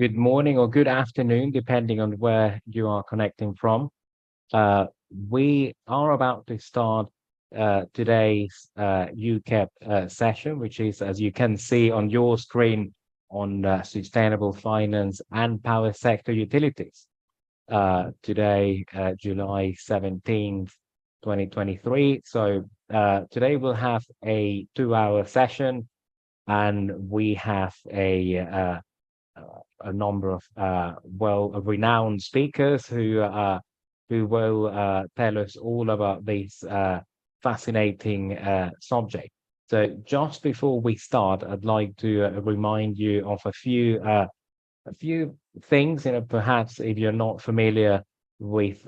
good morning or good afternoon, depending on where you are connecting from. We are about to start today's UKEP session, which is, as you can see on your screen, on sustainable finance and power sector utilities. Today, July 17th, 2023. So today we'll have a 2-hour session, and we have a number of renowned speakers who will tell us all about this fascinating subject. So just before we start, I'd like to remind you of a few things. Perhaps if you're not familiar with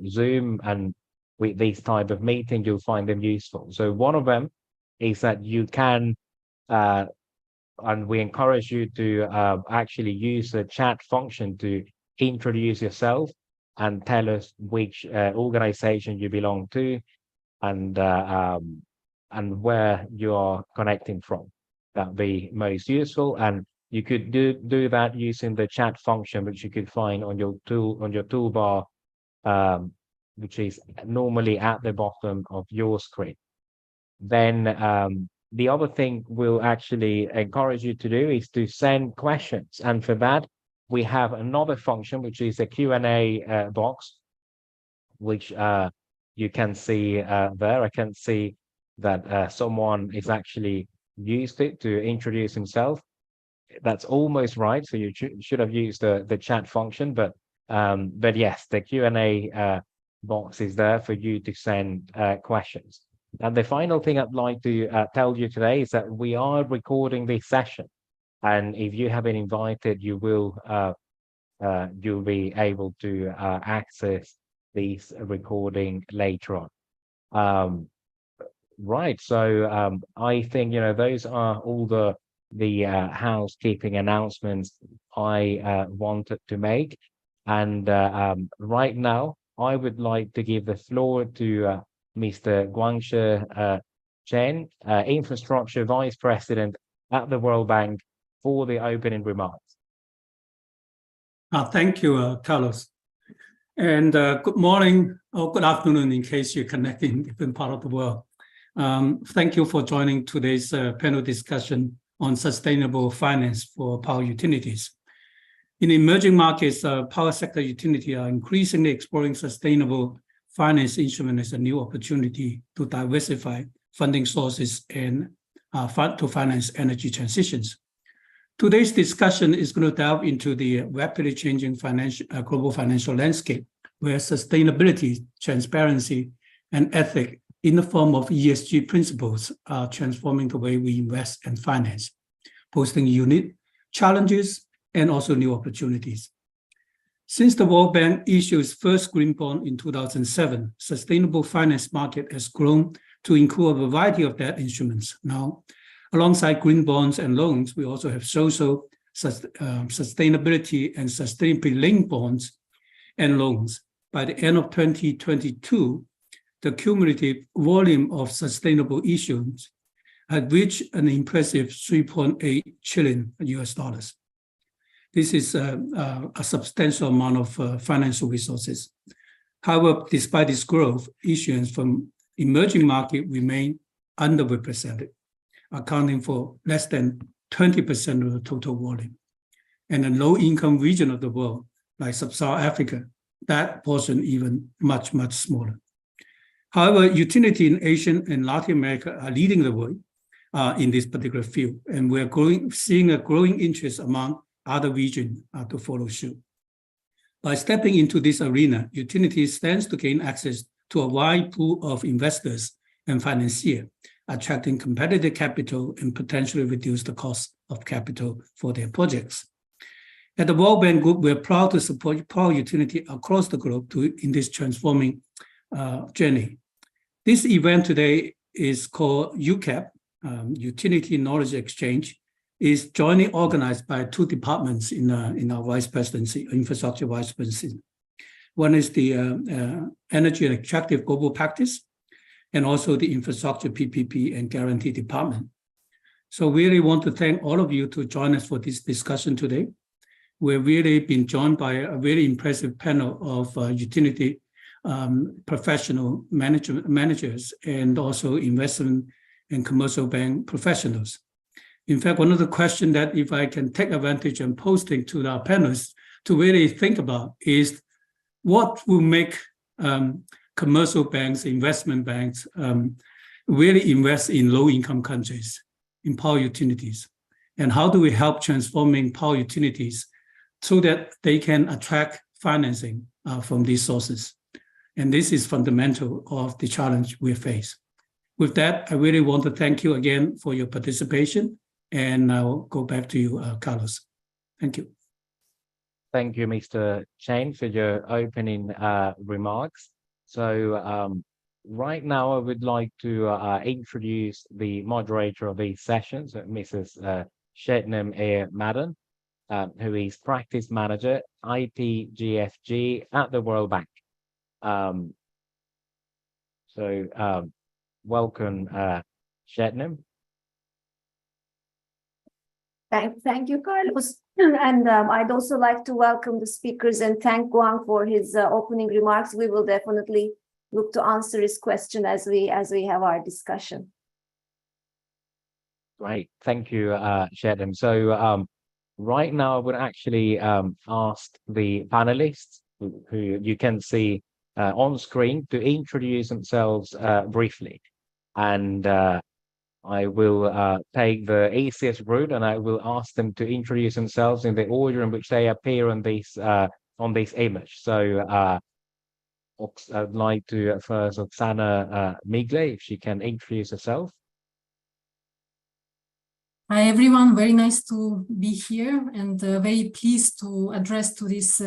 Zoom and with this type of meeting, you'll find them useful. So one of them is that you can and we encourage you to actually use the chat function to introduce yourself and tell us which organization you belong to and where you are connecting from. That'd be most useful. And you could do that using the chat function, which you could find on your toolbar, which is normally at the bottom of your screen. Then the other thing we'll actually encourage you to do is to send questions. And for that, we have another function, which is a Q&A box, which you can see there. I can see that someone is actually used it to introduce himself. That's almost right. So you should have used the chat function, but yes, the Q&A box is there for you to send questions. And the final thing I'd like to tell you today is that we are recording this session, and if you have been invited, you'll be able to access this recording later on. Right. So I think those are all the housekeeping announcements I wanted to make, and right now I would like to give the floor to Mr. Guangshi Chen, Infrastructure Vice President at the World Bank, for the opening remarks. Thank you, Carlos. And good morning or good afternoon in case you're connecting in different part of the world. Thank you for joining today's panel discussion on sustainable finance for power utilities. In emerging markets, power sector utilities are increasingly exploring sustainable finance instrument as a new opportunity to diversify funding sources and to finance energy transitions. Today's discussion is going to delve into the rapidly changing global financial landscape, where sustainability, transparency, and ethics in the form of ESG principles are transforming the way we invest and finance, posing unique challenges and also new opportunities. Since the World Bank issued its first green bond in 2007, sustainable finance market has grown to include a variety of debt instruments. Now, alongside green bonds and loans, we also have social sustainability and sustainability linked bonds and loans. By the end of 2022, the cumulative volume of sustainable issuance had reached an impressive $3.8 trillion. This is a substantial amount of financial resources. However, despite this growth, issuance from emerging markets remain underrepresented, accounting for less than 20% of the total volume. And in low-income region of the world, like Sub-Saharan Africa, that portion even much, much smaller. However, utility in Asia and Latin America are leading the way in this particular field, and we're seeing a growing interest among other regions to follow suit. By stepping into this arena, utility stands to gain access to a wide pool of investors and financiers, attracting competitive capital and potentially reduce the cost of capital for their projects. At the World Bank Group, we're proud to support power utility across the globe in this transforming journey. This event today is called UKEP, Utility Knowledge Exchange, is jointly organized by two departments in our vice presidency, infrastructure vice presidency. One is the Energy and Extractive Global Practice, and also the Infrastructure PPP and Guarantee Department. So we really want to thank all of you to join us for this discussion today. we've really been joined by a very impressive panel of utility professional managers and also investment and commercial bank professionals. In fact, one of the questions that if I can take advantage and posting to our panelists to really think about is what will make commercial banks, investment banks really invest in low-income countries, in power utilities, and how do we help transforming power utilities so that they can attract financing from these sources. And this is fundamental of the challenge we face. With that, I really want to thank you again for your participation, and I'll go back to you, Carlos. Thank you. Thank you, Mr. Chen, for your opening remarks. So right now, I would like to introduce the moderator of these sessions, Mrs. Shetnam A. Madden, who is Practice Manager, IPGFG at the World Bank. Welcome, Shetnam. Thank you, Carlos. And I'd also like to welcome the speakers and thank Guang for his opening remarks. We will definitely look to answer his question as we have our discussion. Great, thank you, Shetnam. So right now, I would actually ask the panelists who you can see on screen to introduce themselves briefly. And I will take the easiest route, and I will ask them to introduce themselves in the order in which they appear on this image. So I'd like to first Oksana Migle, if she can introduce herself. Hi everyone, very nice to be here and very pleased to address to this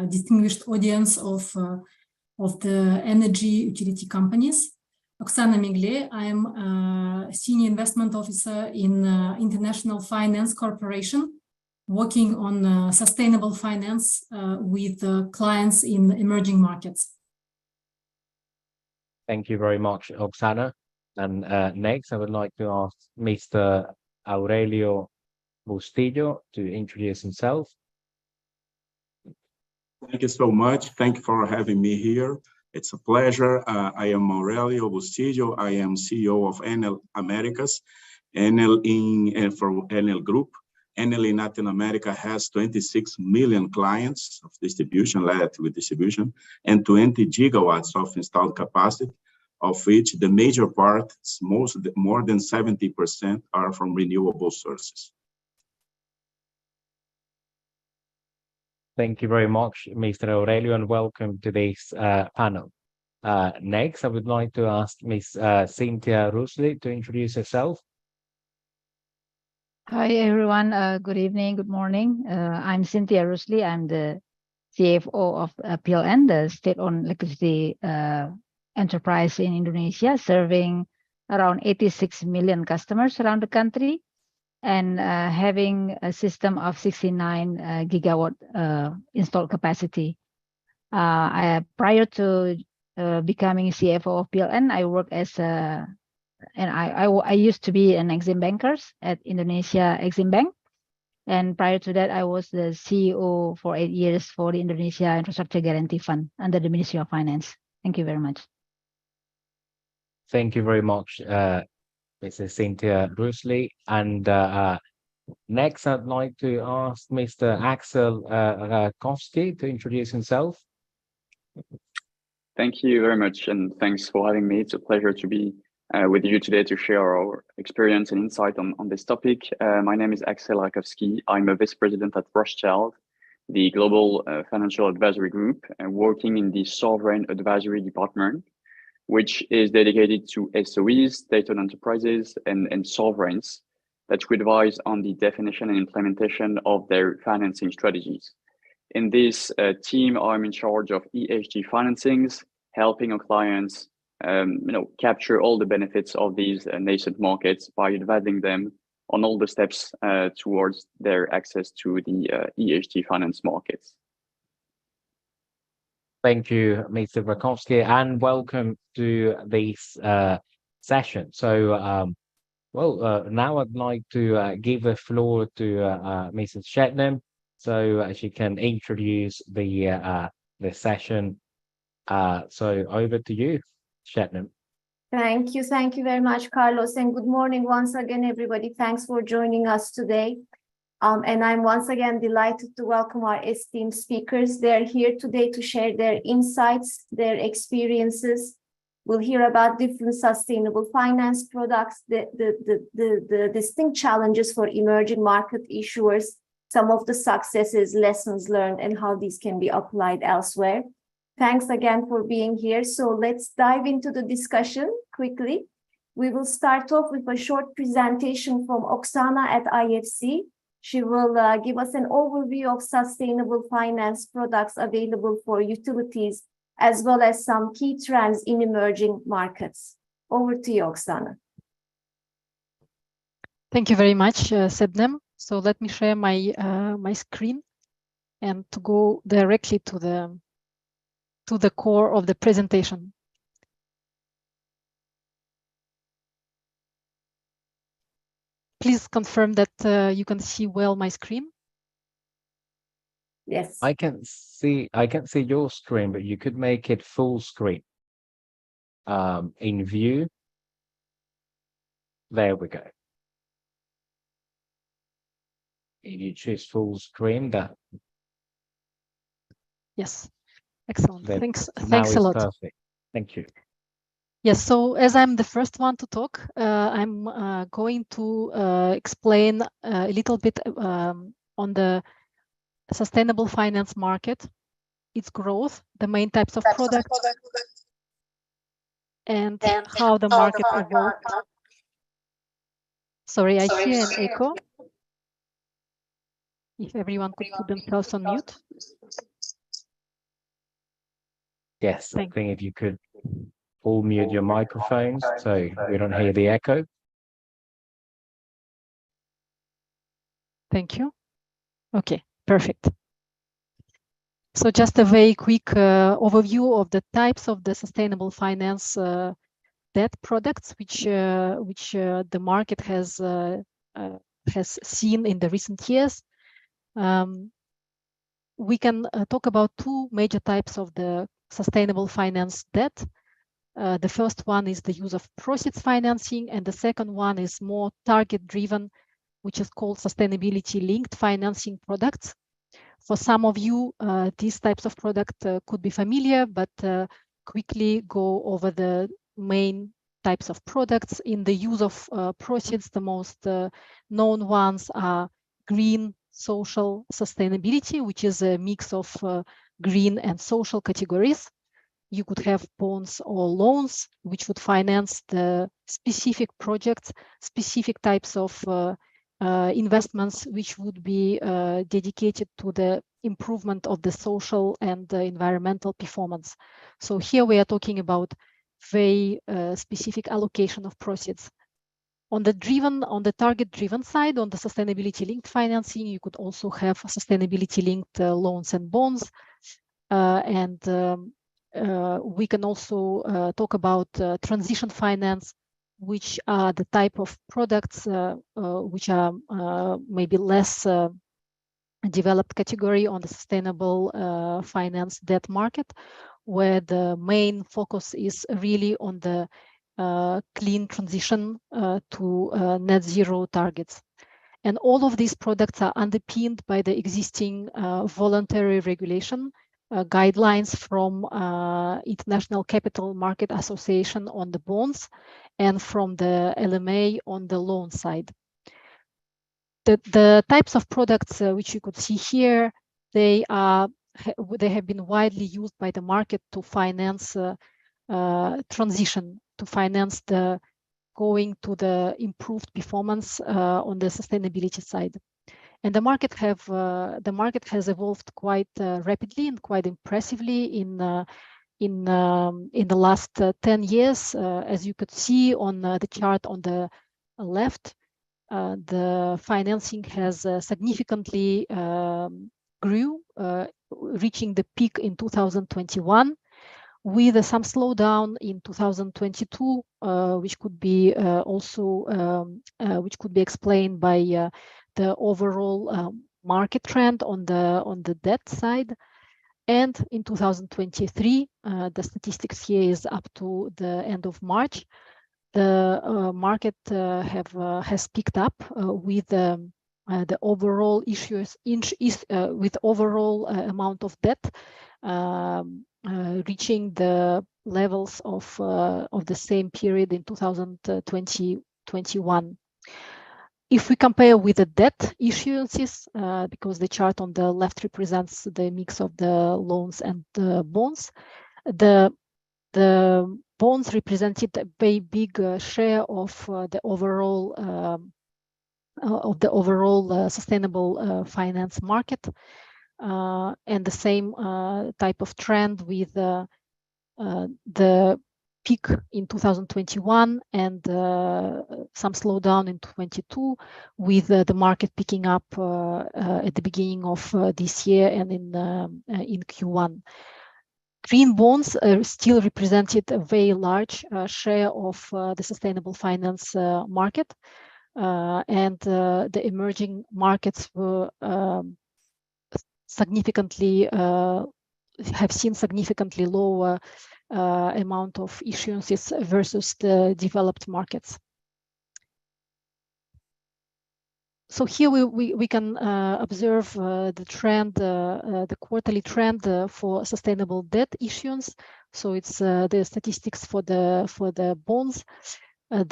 distinguished audience of the energy utility companies. Oksana Migle, I am a senior investment officer in International Finance Corporation, working on sustainable finance with clients in emerging markets. Thank you very much, Oksana. And next, I would like to ask Mr. Aurelio Bustillo to introduce himself. Thank you so much. Thank you for having me here. It's a pleasure. I am Aurelio Bustillo. I am CEO of Enel Americas. Enel for Enel Group. Enel in Latin America has 26 million clients of distribution, electric distribution, and 20 gigawatts of installed capacity, of which the major part, more than 70%, are from renewable sources. Thank you very much, Mr. Aurelio, and welcome to this panel. Next, I would like to ask Ms. Cynthia Rusli to introduce herself. Hi, everyone. Good evening, good morning. I'm Cynthia Rusli. I'm the CFO of PLN, the state-owned electricity enterprise in Indonesia, serving around 86 million customers around the country and having a system of 69 gigawatt installed capacity. Prior to becoming CFO of PLN, I worked as I used to be an Exim banker at Indonesia Exim Bank. And prior to that, I was the CEO for 8 years for the Indonesia Infrastructure Guarantee Fund under the Ministry of Finance. Thank you very much. Thank you very much, Mrs. Cynthia Rusli. And next, I'd like to ask Mr. Axel Rakowski to introduce himself. Thank you very much, and thanks for having me. It's a pleasure to be with you today to share our experience and insight on this topic. My name is Axel Rakowski. I'm a vice president at Rothschild, the global financial advisory group, and working in the sovereign advisory department, which is dedicated to SOEs, state-owned enterprises, and sovereigns that we advise on the definition and implementation of their financing strategies. In this team, I'm in charge of ESG financings, helping our clients capture all the benefits of these nascent markets by advising them on all the steps towards their access to the ESG finance markets. Thank you, Mr. Rakowski, and welcome to this session. So, now I'd like to give the floor to Mrs. Shetnam so she can introduce the session. So over to you, Shatnam. Thank you very much, Carlos, and good morning once again, everybody. Thanks for joining us today. And I'm once again delighted to welcome our esteemed speakers. They're here today to share their insights, their experiences. We'll hear about different sustainable finance products, the distinct challenges for emerging market issuers, some of the successes, lessons learned, and how these can be applied elsewhere. Thanks again for being here. So let's dive into the discussion quickly. We will start off with a short presentation from Oksana at IFC. She will give us an overview of sustainable finance products available for utilities, as well as some key trends in emerging markets. Over to you, Oksana. Thank you very much, Sebnem. So let me share my my screen and to go directly to the core of the presentation. Please confirm that you can see well my screen. Yes. I can see your screen, but you could make it full screen. In view. There we go. If you choose full screen, that. Yes, excellent. That Thanks now a is lot. perfect. Thank you. Yes, so as I'm the first one to talk, I'm going to explain a little bit on the sustainable finance market, its growth, the main types of products, and how the market evolved. Sorry, I hear an echo. If everyone could put themselves on mute. Yes, I think if you could all mute your microphones so we don't hear the echo. Thank you. Okay, perfect. So just a very quick overview of the types of the sustainable finance debt products which the market has seen in the recent years. We can talk about two major types of the sustainable finance debt. The first one is the use of proceeds financing, and the second one is more target-driven, which is called sustainability-linked financing products. For some of you, these types of products could be familiar, but quickly go over the main types of products. In the use of proceeds, the most known ones are green, social, sustainability, which is a mix of green and social categories. You could have bonds or loans, which would finance the specific projects, specific types of investments, which would be dedicated to the improvement of the social and the environmental performance. So here we are talking about very specific allocation of proceeds. On the target-driven side, on the sustainability-linked financing, you could also have sustainability-linked loans and bonds, we can also talk about transition finance, which are the type of products which are maybe less developed category on the sustainable finance debt market, where the main focus is really on the clean transition to net zero targets. And all of these products are underpinned by the existing voluntary regulation guidelines from International Capital Market Association on the bonds and from the LMA on the loan side. The types of products which you could see here, they have been widely used by the market to finance transition, to finance the going to the improved performance on the sustainability side. And the market has evolved quite rapidly and quite impressively in the last 10 years. As you could see on the chart on the left, the financing has significantly grew, reaching the peak in 2021, with some slowdown in 2022, which could be also which could be explained by the overall market trend on the debt side. And in 2023, the statistics here is up to the end of March. The market has picked up with the overall issues with overall amount of debt reaching the levels of the same period in 2021. If we compare with the debt issuances, because the chart on the left represents the mix of the loans and the bonds, the bonds represented a very big share of the overall sustainable finance market, and the same type of trend with the peak in 2021 and some slowdown in 22, with the market picking up at the beginning of this year and in Q1. Green bonds still represented a very large share of the sustainable finance market, and the emerging markets were have seen significantly lower amount of issuances versus the developed markets. So here we can observe the trend, the quarterly trend for sustainable debt issuance. So it's the statistics for the bonds. On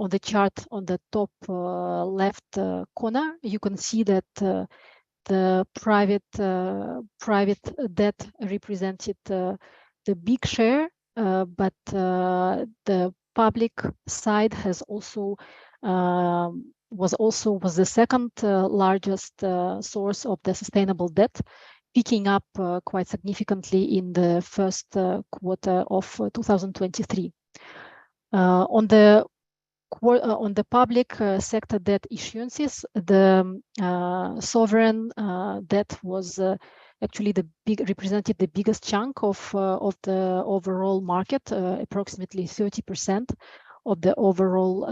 the chart on the top left corner, you can see that the private debt represented the big share, but the public side has also was the second largest source of the sustainable debt, picking up quite significantly in the first quarter of 2023. On the public sector debt issuances, the sovereign debt was actually represented the biggest chunk of the overall market, approximately 30% of the overall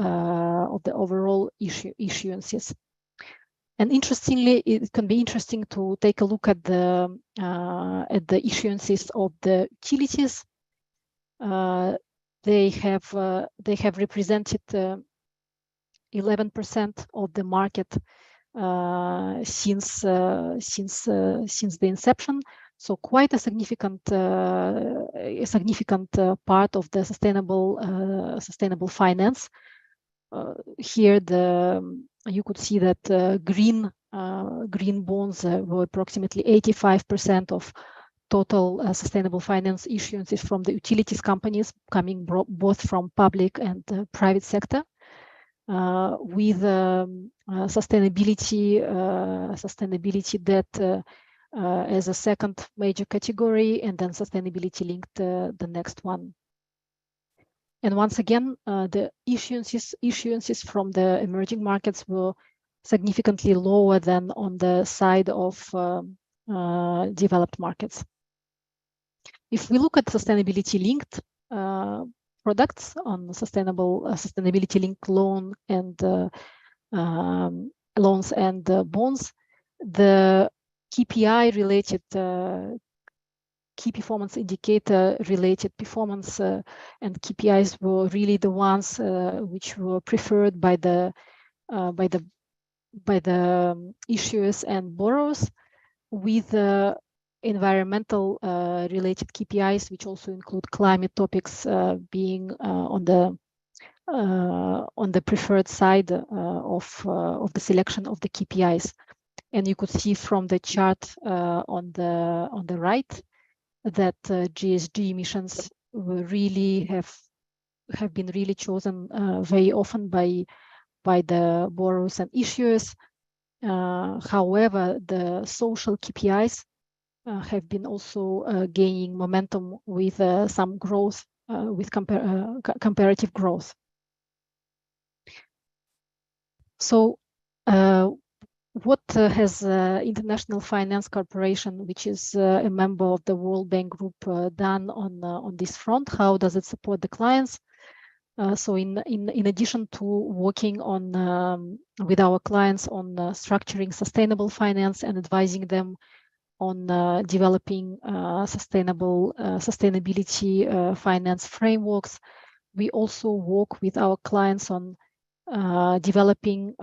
issuances. And interestingly, it can be interesting to take a look at the issuances of the utilities. They have represented 11% of the market since the inception. So quite a significant part of the sustainable finance. Here, you could see that green bonds were approximately 85% of total sustainable finance issuances from the utilities companies, coming both from public and private sector, with sustainability debt as a second major category, and then sustainability linked the next one. And once again, the issuances from the emerging markets were significantly lower than on the side of developed markets. If we look at sustainability linked products on sustainability linked loans and bonds, the KPI related key performance indicator related performance and KPIs were really the ones which were preferred by the issuers and borrowers, with environmental related KPIs, which also include climate topics, being on the preferred side of the selection of the KPIs. And you could see from the chart on the right that GHG emissions were really have been really chosen very often by the borrowers and issuers. However, the social KPIs have been also gaining momentum with some growth, with comparative growth. So what has International Finance Corporation, which is a member of the World Bank Group, done on this front? How does it support the clients? So in addition to working on with our clients on structuring sustainable finance and advising them on developing sustainability finance frameworks, we also work with our clients on developing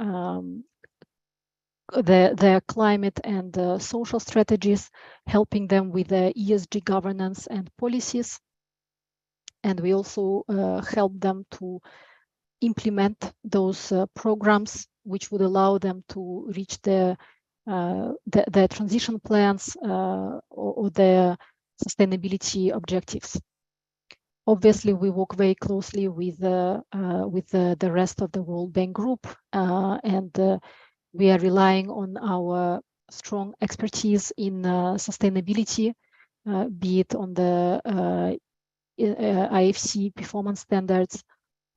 their climate and social strategies, helping them with the ESG governance and policies. And we also help them to implement those programs which would allow them to reach their transition plans or their sustainability objectives. Obviously, we work very closely with the rest of the World Bank Group, and we are relying on our strong expertise in sustainability, be it on the IFC performance standards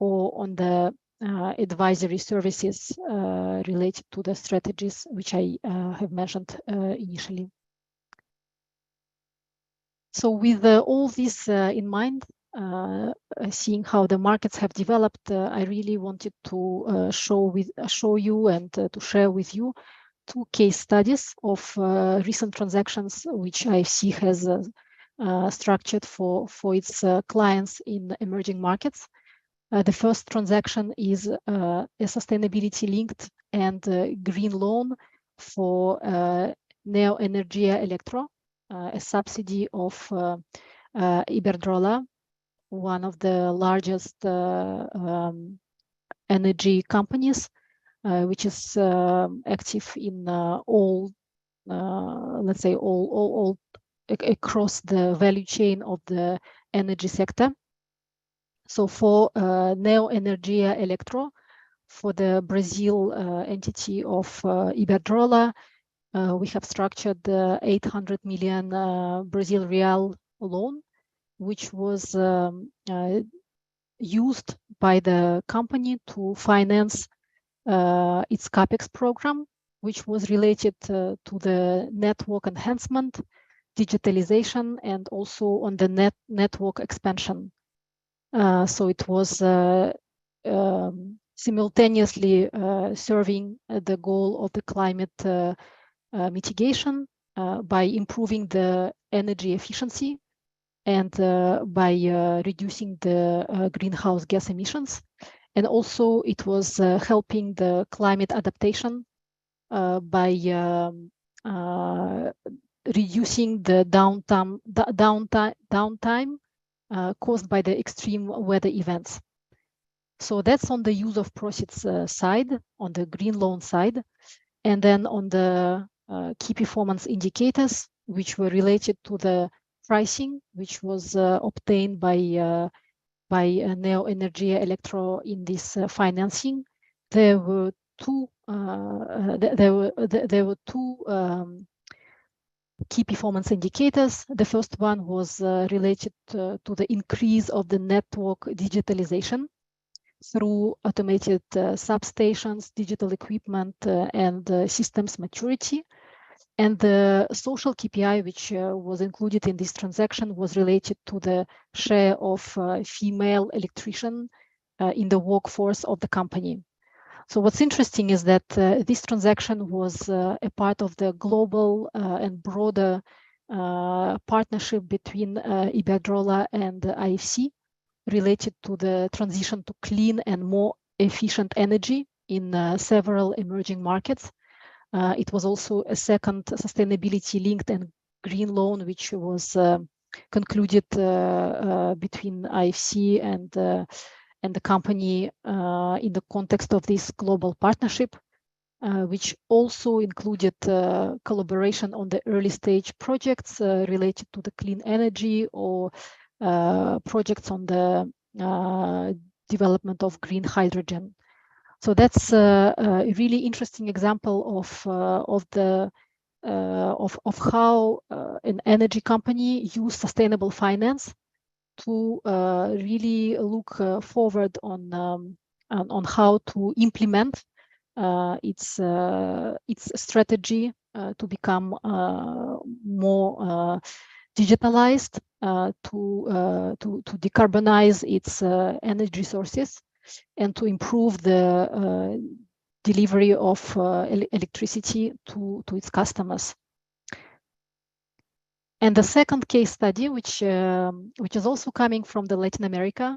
or on the advisory services related to the strategies which I have mentioned initially. So with all this in mind, seeing how the markets have developed, I really wanted to show you and to share with you 2 case studies of recent transactions which IFC has structured for its clients in emerging markets. The first transaction is a sustainability-linked and green loan for Neo Energia Electro, a subsidy of Iberdrola, one of the largest energy companies, which is active in all, let's say, all across the value chain of the energy sector. So for Neo Energia Electro, for the Brazil entity of Iberdrola, we have structured the 800 million Brazil real loan, which was used by the company to finance its CAPEX program, which was related to the network enhancement, digitalization, and also on the network expansion. So it was simultaneously serving the goal of the climate mitigation by improving the energy efficiency and by reducing the greenhouse gas emissions. And also it was helping the climate adaptation by reducing the downtime caused by the extreme weather events. So that's on the use of proceeds side, on the green loan side. And then on the key performance indicators, which were related to the pricing, which was obtained by Neo Energia Electro in this financing. There were two key performance indicators. The first one was related to the increase of the network digitalization through automated substations, digital equipment, and systems maturity. And the social KPI, which was included in this transaction, was related to the share of female electricians in the workforce of the company. So what's interesting is that this transaction was a part of the global and broader partnership between Iberdrola and IFC related to the transition to clean and more efficient energy in several emerging markets. It was also a second sustainability-linked and green loan, which was concluded between IFC and the company in the context of this global partnership, which also included collaboration on the early stage projects related to the clean energy or projects on the development of green hydrogen. So that's a really interesting example of how an energy company used sustainable finance to really look forward on how to implement its strategy to become more digitalized to decarbonize its energy sources and to improve the delivery of electricity to its customers. And the second case study, which is also coming from the Latin America,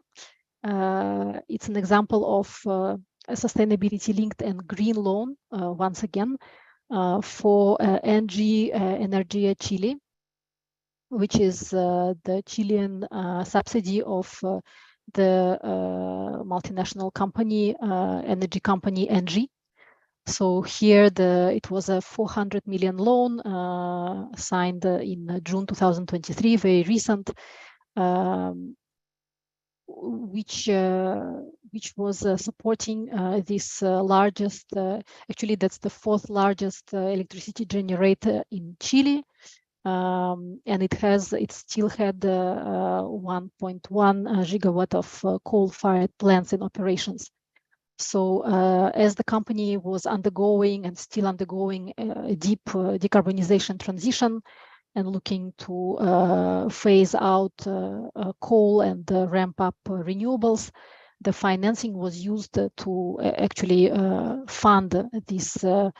it's an example of a sustainability-linked and green loan, once again, for ENGIE Energia Chile, which is the Chilean subsidy of the multinational company, energy company ENGIE. So here it was a 400 million loan signed in June 2023, very recent, which was supporting this largest, actually that's the fourth largest electricity generator in Chile. And it still had 1.1 gigawatt of coal-fired plants in operations. So as the company was undergoing and still undergoing a deep decarbonization transition and looking to phase out coal and ramp up renewables, the financing was used to actually fund this, to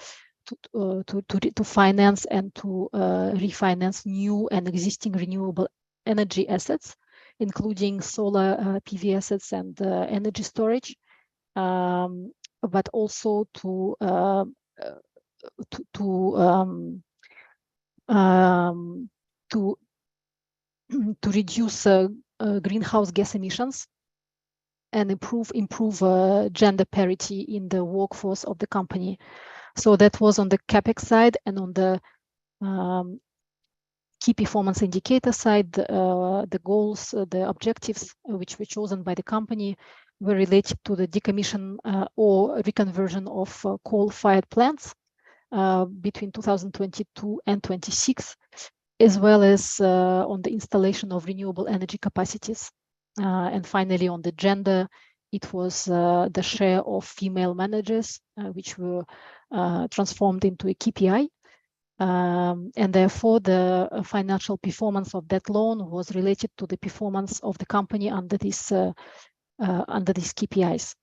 finance and to refinance new and existing renewable energy assets, including solar PV assets and energy storage. But also to reduce greenhouse gas emissions and improve gender parity in the workforce of the company. So that was on the CapEx side, and on the key performance indicator side, the goals, the objectives which were chosen by the company were related to the decommission or reconversion of coal-fired plants between 2022 and 26, as well as on the installation of renewable energy capacities. And finally, on the gender, it was the share of female managers, which were transformed into a KPI. And therefore, the financial performance of that loan was related to the performance of the company under these KPIs.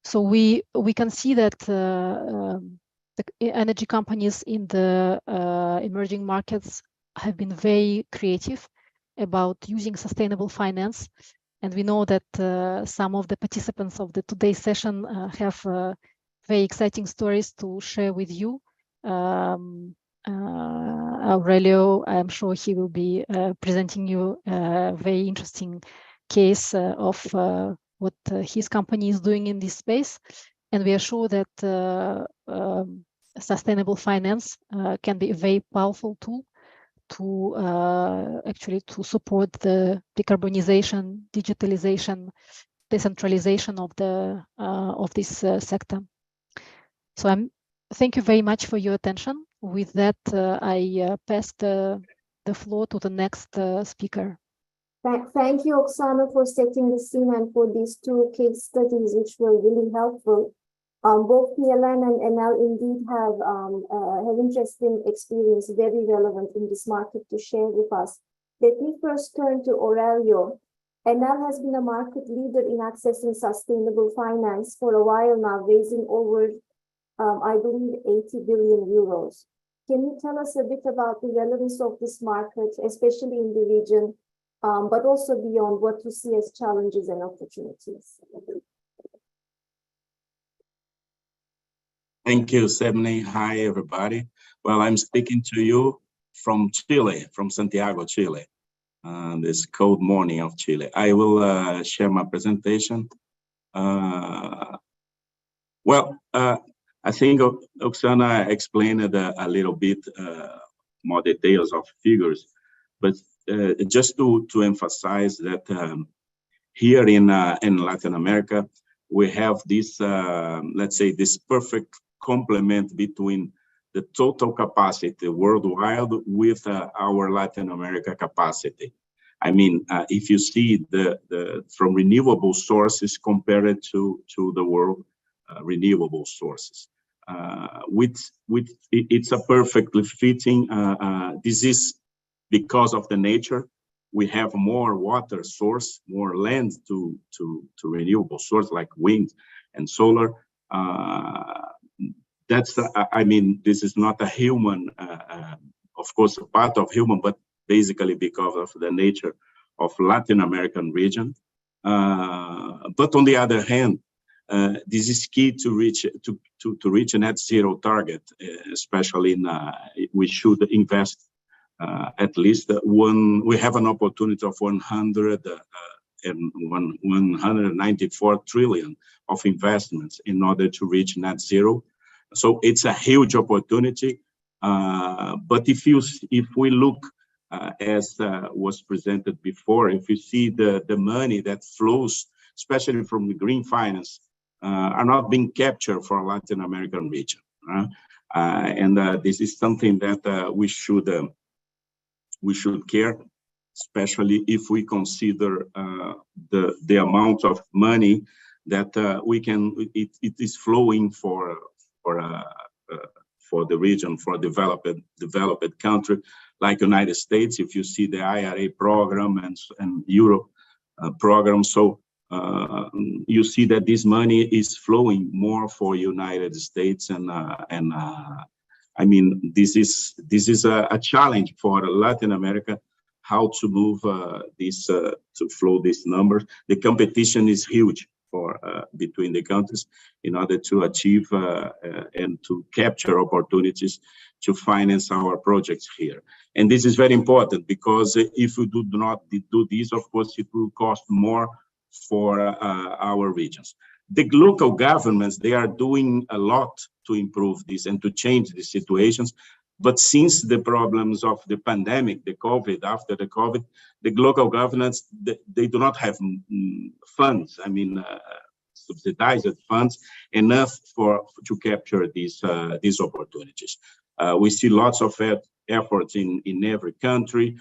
So we can see that the energy companies in the emerging markets have been very creative about using sustainable finance. And we know that some of the participants of today's session have very exciting stories to share with you. Aurelio, I'm sure he will be presenting you a very interesting case of what his company is doing in this space. And we are sure that sustainable finance can be a very powerful tool to actually to support the decarbonization, digitalization, decentralization of this sector. So thank you very much for your attention. With that, I pass the floor to the next speaker. Thank you, Oksana, for setting the scene and for these two case studies, which were really helpful. Both PLN and NL indeed have interesting experience, very relevant in this market to share with us. Let me first turn to Aurelio. NL has been a market leader in accessing sustainable finance for a while now, raising over, I believe, 80 billion euros. Can you tell us a bit about the relevance of this market, especially in the region, but also beyond, what you see as challenges and opportunities? Thank you, Sebni. Hi, everybody. Well, I'm speaking to you from Chile, from Santiago, Chile, this cold morning of Chile. I will share my presentation. I think Oksana explained a little bit more details of figures, but just to emphasize that here in Latin America, we have this, let's say, this perfect complement between the total capacity worldwide with our Latin America capacity. I mean, if you see from renewable sources compared to the world renewable sources, it's a perfectly fitting. This is because of the nature. We have more water source, more land to renewable source like wind and solar. That's, I mean, this is not a human, of course, a part of human, but basically because of the nature of Latin American region. But on the other hand, this is key to reach a net zero target, especially in, we should invest at least we have an opportunity of 194 trillion of investments in order to reach net zero. So it's a huge opportunity. But if we look as was presented before, if you see the money that flows, especially from the green finance, are not being captured for Latin American region. And this is something that we should care, especially if we consider the amount of money that it is flowing for the region, for developed country like United States. If you see the IRA program and Europe program, so you see that this money is flowing more for United States, and I mean, this is a challenge for Latin America, how to move to flow these numbers. The competition is huge for between the countries in order to achieve and to capture opportunities to finance our projects here. And this is very important, because if we do not do this, of course, it will cost more for our regions. The local governments, they are doing a lot to improve this and to change the situations. But since the problems of the pandemic, the COVID, after the COVID, the local governments, they do not have funds, I mean, subsidized funds enough to capture these opportunities. We see lots of efforts in every country.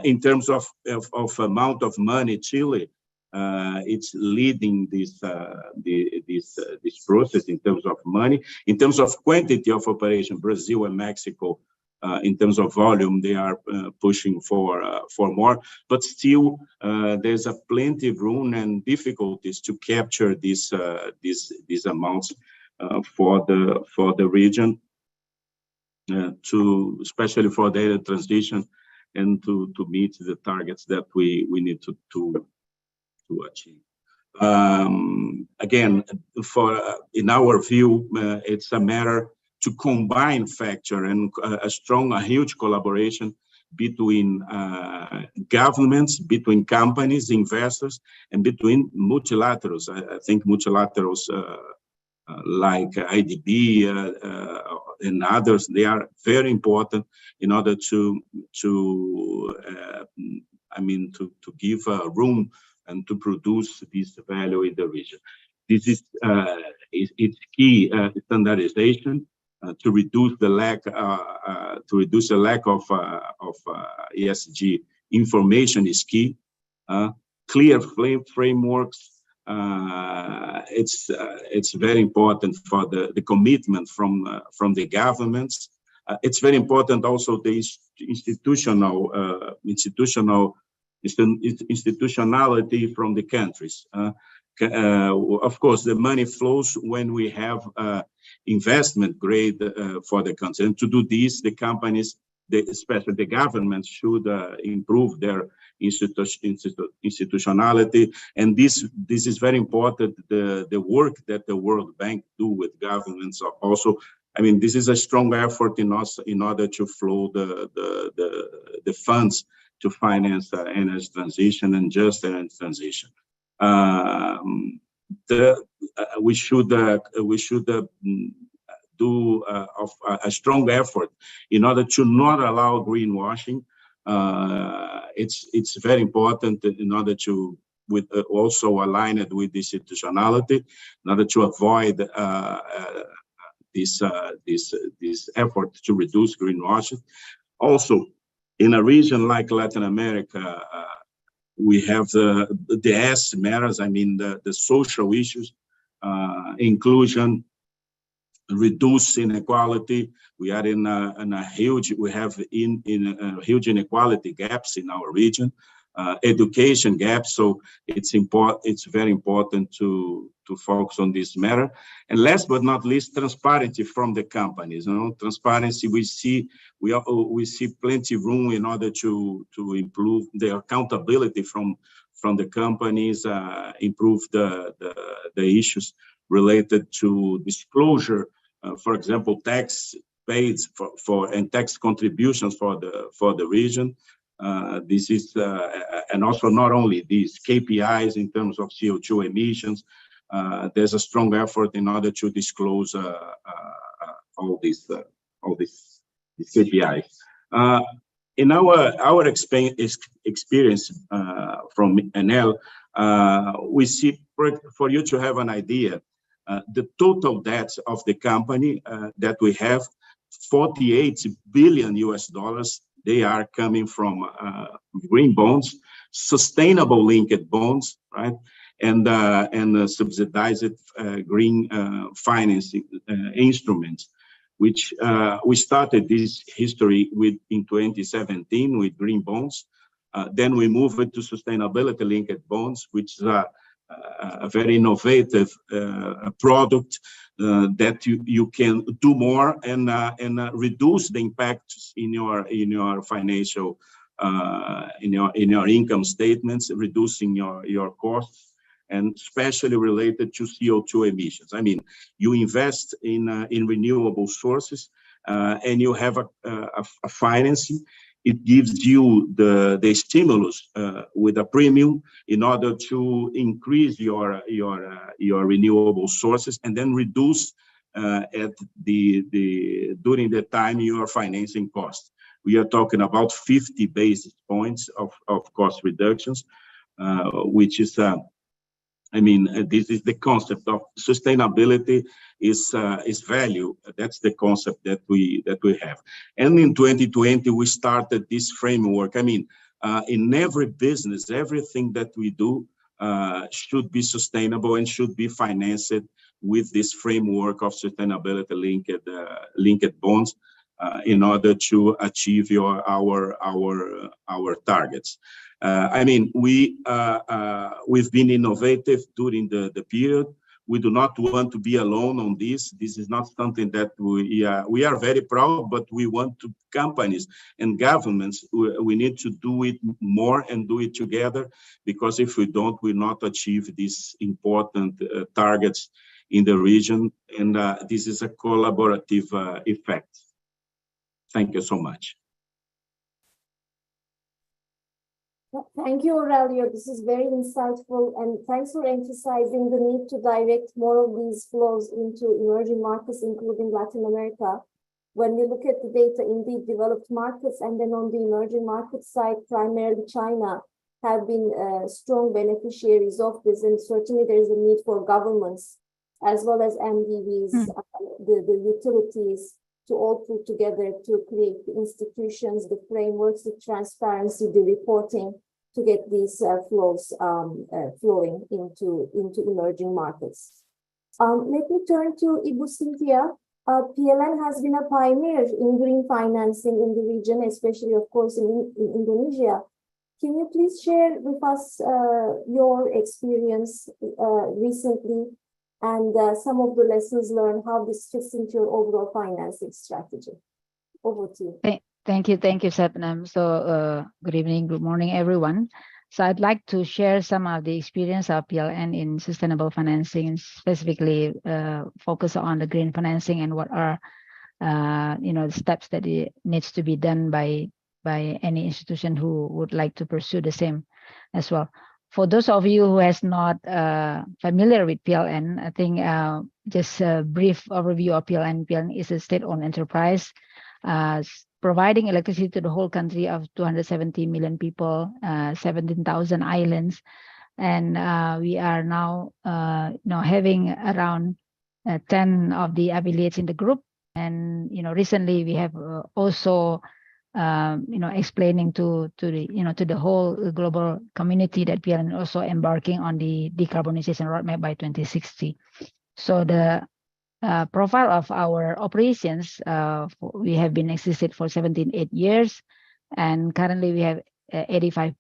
In terms of amount of money, Chile, it's leading this process in terms of money. In terms of quantity of operation, Brazil and Mexico, in terms of volume, they are pushing for more. But still, there's a plenty of room and difficulties to capture these amounts for the region, especially for the transition, and to meet the targets that we need to achieve. Again, in our view, it's a matter to combine factor and a huge collaboration between governments, between companies, investors, and between multilaterals. I think multilaterals like IDB and others, they are very important in order to give room and to produce this value in the region. This is it's key standardization to reduce the lack of ESG information is key. Clear frameworks. It's very important for the commitment from the governments. It's very important also the institutionality from the countries. Of course, the money flows when we have investment grade for the country. And to do this, the companies, especially the governments, should improve their institutionality. And this is very important. The work that the World Bank do with governments also. I mean, this is a strong effort in us in order to flow the funds to finance energy transition and just energy transition. We should do a strong effort in order to not allow greenwashing. It's very important in order to also align it with institutionality in order to avoid this effort to reduce greenwashing. Also, in a region like Latin America, we have the S matters. I mean, the social issues, inclusion, reduce inequality. We are in a huge, we have huge inequality gaps in our region, education gaps. So it's important. It's very important to focus on this matter. And last but not least, transparency from the companies. You know, transparency. We see plenty of room in order to improve the accountability from the companies, improve the issues related to disclosure, for example, tax paid for and tax contributions for the region. This is and also not only these KPIs in terms of CO2 emissions. There's a strong effort in order to disclose all these KPIs. In our experience from Enel, we see, for you to have an idea, the total debt of the company that we have, $48 billion US. They are coming from green bonds, sustainable linked bonds, right? And subsidized green financing instruments, which we started this history with in 2017 with green bonds. Then we moved it to sustainability linked bonds, which is a very innovative product that you can do more and reduce the impacts in your financial in your income statements, reducing your costs, and especially related to CO2 emissions. I mean, you invest in renewable sources and you have a financing. It gives you the stimulus with a premium in order to increase your renewable sources and then reduce at during the time your financing costs. We are talking about 50 basis points of cost reductions, which is I mean, this is the concept of sustainability is value. That's the concept that we have. And in 2020, we started this framework. I mean, in every business, everything that we do should be sustainable and should be financed with this framework of sustainability linked bonds in order to achieve our targets. I mean, we've been innovative during the period. We do not want to be alone on this. This is not something that we are very proud, but we want to companies and governments. We need to do it more and do it together, because if we don't, we'll not achieve these important targets in the region. And this is a collaborative effect. Thank you so much. Thank you, Aurelio. This is very insightful, and thanks for emphasizing the need to direct more of these flows into emerging markets, including Latin America. When we look at the data, indeed, developed markets, and then on the emerging market side, primarily China, have been strong beneficiaries of this, and certainly there is a need for governments as well as MDBs, the utilities, to all pull together to create the institutions, the frameworks, the transparency, the reporting, to get these flows flowing into emerging markets. Let me turn to Ibu Cynthia. PLN has been a pioneer in green financing in the region, especially, of course, in Indonesia. Can you please share with us your experience recently, and some of the lessons learned, how this fits into your overall financing strategy? Over to you. Thank you, Satnam. So good evening, good morning, everyone. So I'd like to share some of the experience of PLN in sustainable financing, and specifically focus on the green financing and what are the steps that it needs to be done by any institution who would like to pursue the same as well. For those of you who is not familiar with PLN, I think just a brief overview of PLN. PLN is a state-owned enterprise providing electricity to the whole country of 270 million people, 17,000 islands, and we are now having around 10 of the affiliates in the group. And recently we have also explaining to the whole global community that PLN also embarking on the decarbonization roadmap by 2060. So the profile of our operations, we have been existed for 17 years, and currently we have 85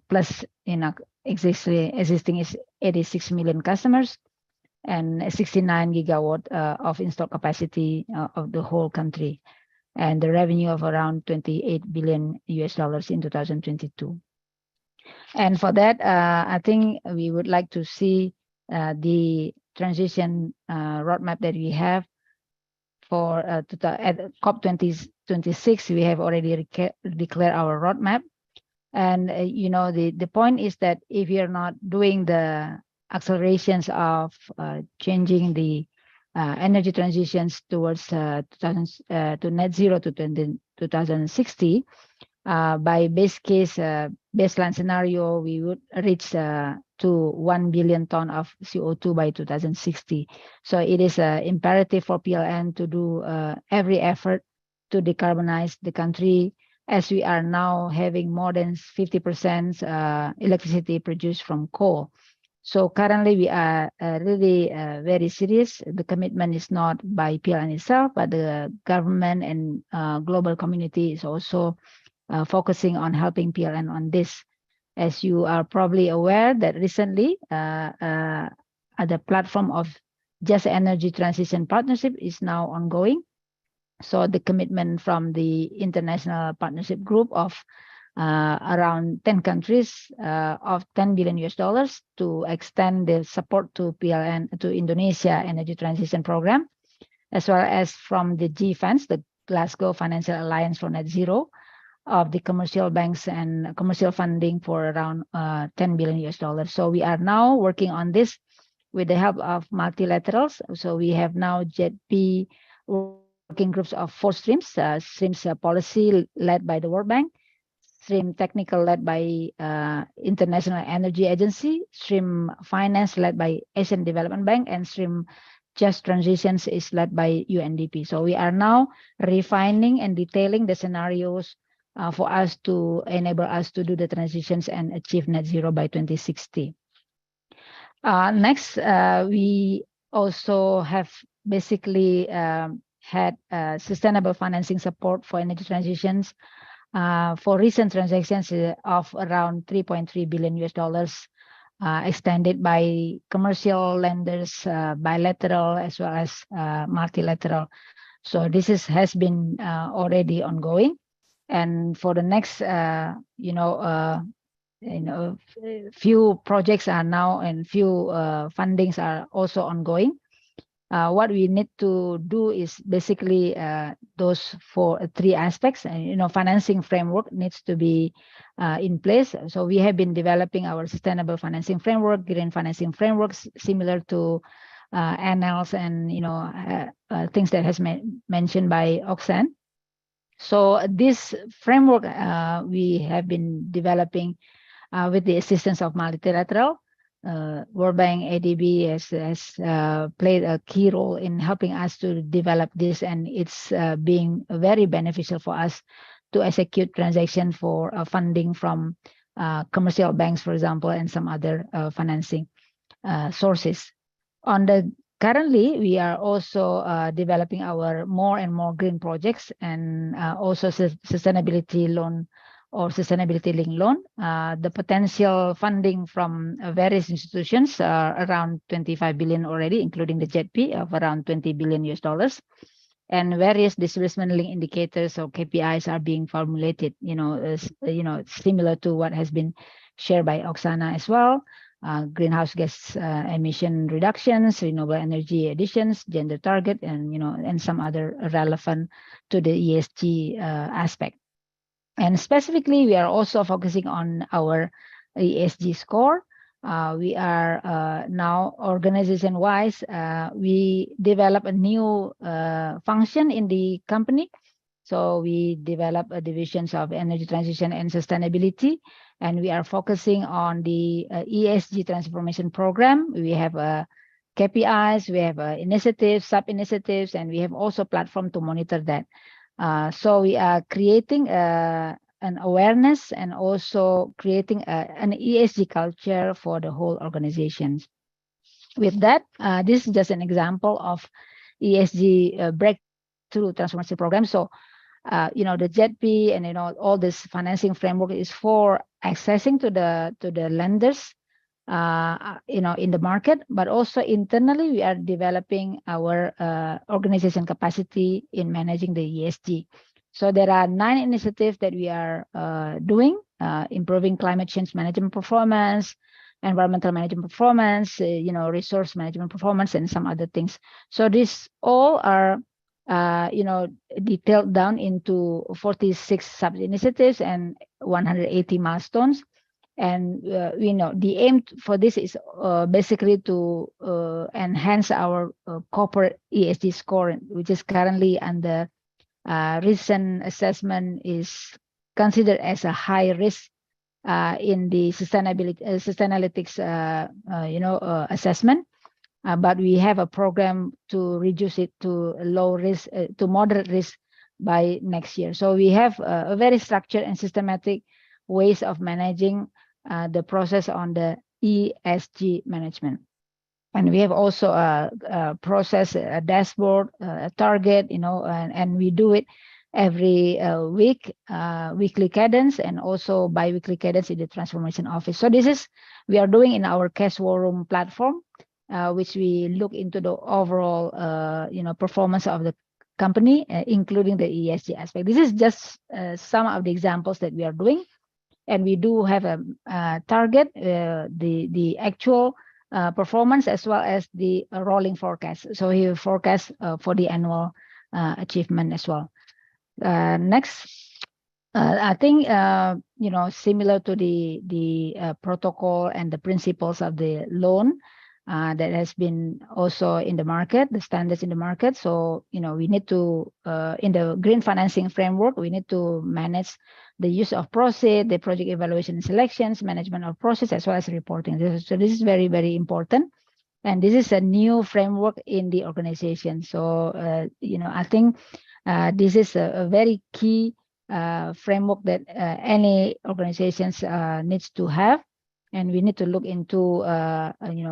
plus existing is 86 million customers and 69 gigawatt of installed capacity of the whole country, and the revenue of around $28 billion in 2022. And for that, I think we would like to see the transition roadmap that we have for at COP 2026. We have already declared our roadmap, and you know, the point is that if you're not doing the accelerations of changing the energy transitions towards to net zero to 2060, by base case baseline scenario, we would reach to 1 billion ton of CO2 by 2060. So it is imperative for PLN to do every effort to decarbonize the country, as we are now having more than 50% electricity produced from coal. So currently we are really very serious. The commitment is not by PLN itself, but the government and global community is also focusing on helping PLN on this. As you are probably aware that recently the platform of Just Energy Transition Partnership is now ongoing. So the commitment from the international partnership group of around 10 countries of $10 billion to extend the support to PLN, to Indonesia Energy Transition Program, as well as from the GFANZ, the Glasgow Financial Alliance for Net Zero, of the commercial banks and commercial funding for around $10 billion. So we are now working on this with the help of multilaterals. So we have now JETP working groups of 4 streams, streams policy led by the World Bank, stream technical led by International Energy Agency, stream finance led by Asian Development Bank, and stream just transitions is led by UNDP. So we are now refining and detailing the scenarios for us to enable us to do the transitions and achieve net zero by 2060. Next, we also have basically had sustainable financing support for energy transitions for recent transactions of around $3.3 billion extended by commercial lenders, bilateral as well as multilateral. So this has been already ongoing. And for the next, few projects are now and few fundings are also ongoing. What we need to do is basically those 3 aspects. Financing framework needs to be in place. So we have been developing our sustainable financing framework, green financing frameworks, similar to NLs and things that has mentioned by Oksan. So this framework we have been developing with the assistance of multilateral. World Bank, ADB has played a key role in helping us to develop this, and it's being very beneficial for us to execute transactions for funding from commercial banks, for example, and some other financing sources. Currently, we are also developing our more and more green projects and also sustainability loan or sustainability linked loan. The potential funding from various institutions are around 25 billion already, including the JETP of around $20 billion. And various disbursement link indicators or KPIs are being formulated, similar to what has been shared by Oksana as well. Greenhouse gas emission reductions, renewable energy additions, gender target, and some other relevant to the ESG aspect. And specifically, we are also focusing on our ESG score. We are now organization-wise, we develop a new function in the company. So we develop a divisions of energy transition and sustainability, and we are focusing on the ESG transformation program. We have KPIs, we have initiatives, sub-initiatives, and we have also platform to monitor that. So we are creating an awareness and also creating an ESG culture for the whole organization. With that, this is just an example of ESG breakthrough transformation program. So, the JETP and all this financing framework is for accessing to the lenders, in the market, but also internally we are developing our organization capacity in managing the ESG. So there are 9 initiatives that we are doing, improving climate change management performance, environmental management performance, resource management performance, and some other things. So these all are, detailed down into 46 sub-initiatives and 180 milestones. And the aim for this is basically to enhance our corporate ESG score, which is currently under recent assessment is considered as a high risk in the Sustainalytics assessment. But we have a program to reduce it to low risk, to moderate risk by next year. So we have a very structured and systematic ways of managing the process on the ESG management. And we have also a process, a dashboard, a target, and we do it every week, weekly cadence, and also bi-weekly cadence in the transformation office. So this is, we are doing in our cash war room platform, which we look into the overall, performance of the company, including the ESG aspect. This is just some of the examples that we are doing. And we do have a target, the actual performance, as well as the rolling forecast. So we forecast for the annual achievement as well. Next, I think similar to the protocol and the principles of the loan that has been also in the market, the standards in the market. So we need to in the green financing framework, we need to manage the use of proceeds, the project evaluation and selections, management of process, as well as reporting. So this is very, very important. And this is a new framework in the organization. So, I think this is a very key framework that any organizations needs to have. And we need to look into,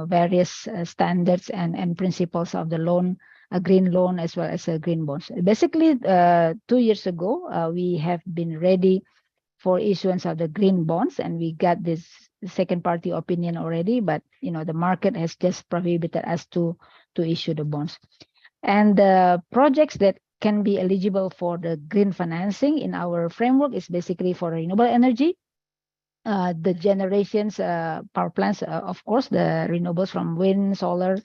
various standards and principles of the loan, a green loan, as well as a green bonds. Basically, 2 years ago, we have been ready for issuance of the green bonds, and we got this second party opinion already, but the market has just prohibited us to issue the bonds. And the projects that can be eligible for the green financing in our framework is basically for renewable energy, the generations, power plants, of course, the renewables from wind, solar,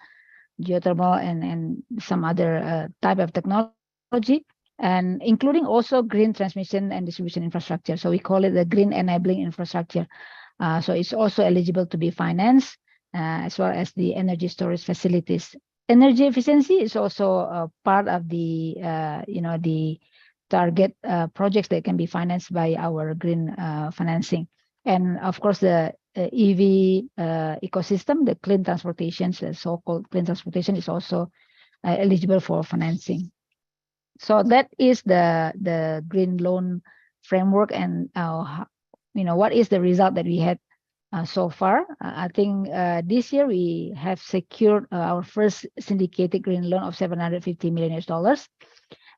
geothermal, and some other type of technology, and including also green transmission and distribution infrastructure. So we call it the green enabling infrastructure. So it's also eligible to be financed, as well as the energy storage facilities. Energy efficiency is also a part of the, the target projects that can be financed by our green financing. And of course, the EV ecosystem, the clean transportation, the so-called clean transportation, is also eligible for financing. So that is the green loan framework, and what is the result that we had so far. I think this year we have secured our first syndicated green loan of $750 million.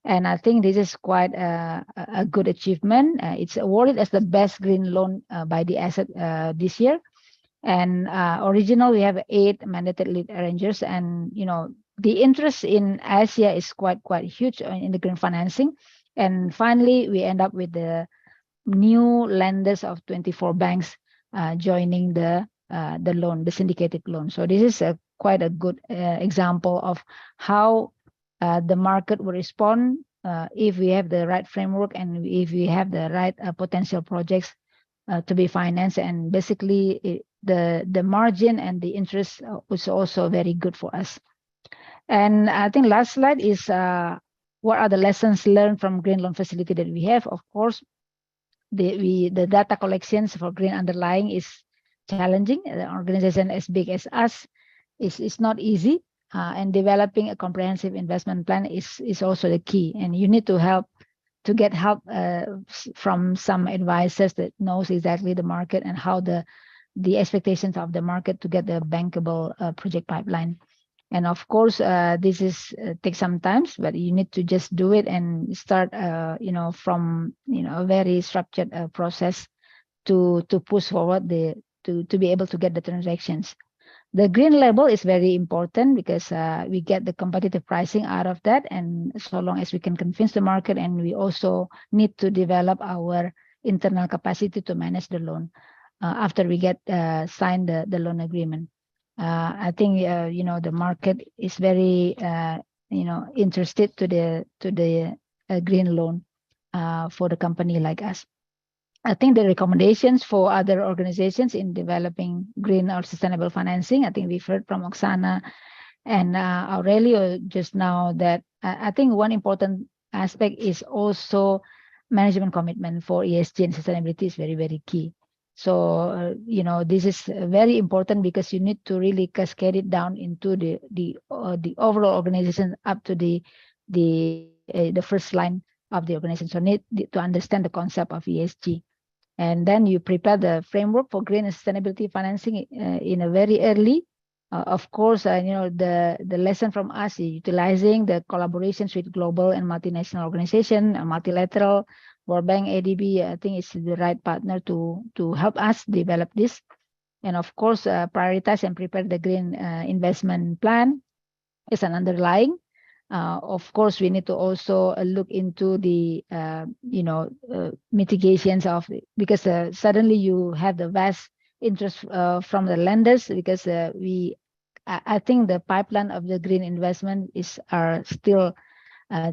And I think this is quite a good achievement. It's awarded as the best green loan by the asset this year. And original, we have 8 mandated lead arrangers, and the interest in Asia is quite huge in the green financing. And finally, we end up with the new lenders of 24 banks joining the loan, the syndicated loan. So this is quite a good example of how the market will respond if we have the right framework and if we have the right potential projects to be financed. And basically, the margin and the interest was also very good for us. And I think last slide is what are the lessons learned from green loan facility that we have. Of course, the data collections for green underlying is challenging. An organization as big as us is not easy, and developing a comprehensive investment plan is also the key. And you need to get help from some advisors that knows exactly the market and how the expectations of the market to get the bankable project pipeline. And of course, this is takes some time, but you need to just do it and start, from a very structured process to push forward to be able to get the transactions. The green label is very important because we get the competitive pricing out of that, and so long as we can convince the market, and we also need to develop our internal capacity to manage the loan after we get signed the loan agreement. I think the market is very interested to the green loan for the company like us. I think the recommendations for other organizations in developing green or sustainable financing, I think we've heard from Oksana and Aurelio just now that I think one important aspect is also management commitment for ESG and sustainability is very, very key. So, this is very important because you need to really cascade it down into the overall organization up to the first line of the organization. So need to understand the concept of ESG. And then you prepare the framework for green and sustainability financing in a very early. Of course, the lesson from us is utilizing the collaborations with global and multinational organizations, multilateral, World Bank, ADB. I think it's the right partner to help us develop this. And of course, prioritize and prepare the green investment plan is an underlying. Of course, we need to also look into the mitigations of because suddenly you have the vast interest from the lenders because I think the pipeline of the green investment are still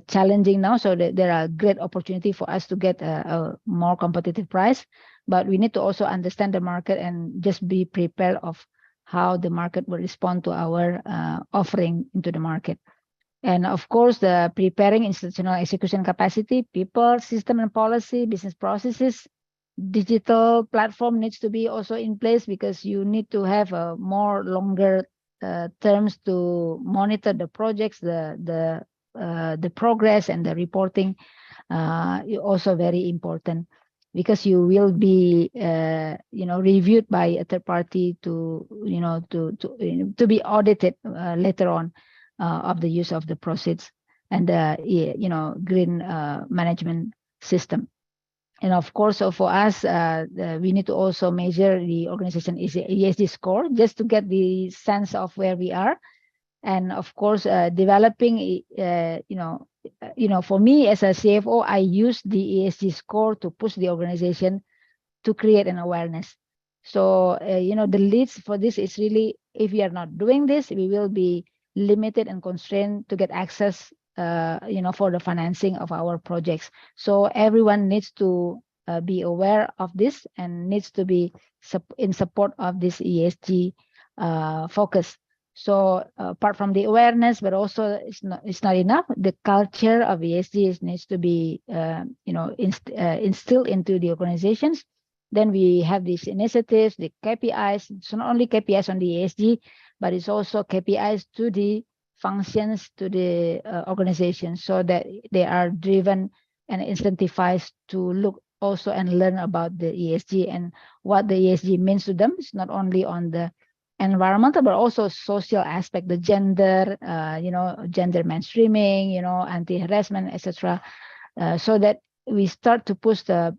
challenging now. So there are great opportunity for us to get a more competitive price, but we need to also understand the market and just be prepared of how the market will respond to our offering into the market. And of course, the preparing institutional execution capacity, people, system and policy, business processes, digital platform needs to be also in place because you need to have a more longer terms to monitor the projects, the progress and the reporting. Also very important because you will be reviewed by a third party to be audited later on. Of the use of the proceeds and the green management system. And of course, so for us, we need to also measure the organization ESG score just to get the sense of where we are. And of course, developing, for me as a CFO, I use the ESG score to push the organization to create an awareness. So, the leads for this is really, if we are not doing this, we will be limited and constrained to get access, for the financing of our projects. So everyone needs to be aware of this and needs to be in support of this ESG focus. So apart from the awareness, but also it's not enough. The culture of ESG needs to be, instilled into the organizations. Then we have these initiatives, the KPIs. It's not only KPIs on the ESG, but it's also KPIs to the functions, to the organizations, so that they are driven and incentivized to look also and learn about the ESG and what the ESG means to them. It's not only on the environmental, but also social aspect, the gender, gender mainstreaming, anti-harassment, etc. So that we start to push the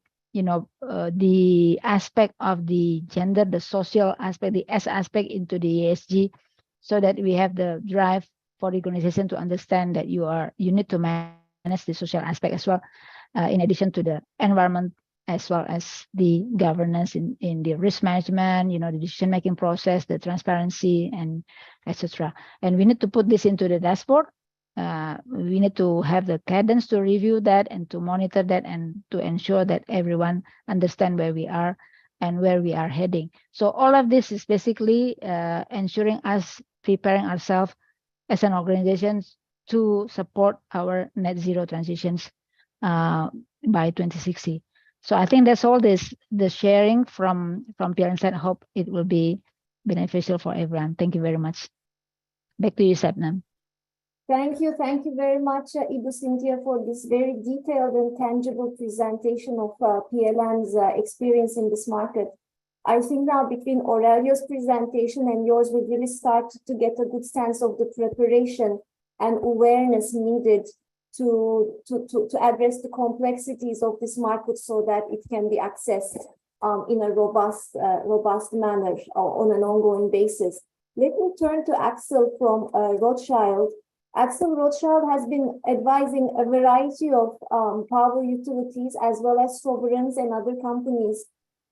aspect of the gender, the social aspect, the S aspect into the ESG, so that we have the drive for the organization to understand that you need to manage the social aspect as well, in addition to the environment, as well as the governance in the risk management, the decision-making process, the transparency, and etc. And we need to put this into the dashboard. We need to have the cadence to review that and to monitor that and to ensure that everyone understand where we are and where we are heading. So all of this is basically ensuring us preparing ourselves as an organization to support our net zero transitions by 2060. So I think that's all the sharing from Pierre and Seth. I hope it will be beneficial for everyone. Thank you very much. Back to you, Satnam. Thank you very much, Ibu Cynthia, for this very detailed and tangible presentation of PLN's experience in this market. I think now between Aurelio's presentation and yours, we really start to get a good sense of the preparation and awareness needed to address the complexities of this market so that it can be accessed in a robust manner on an ongoing basis. Let me turn to Axel from Rothschild. Axel Rothschild has been advising a variety of power utilities as well as sovereigns and other companies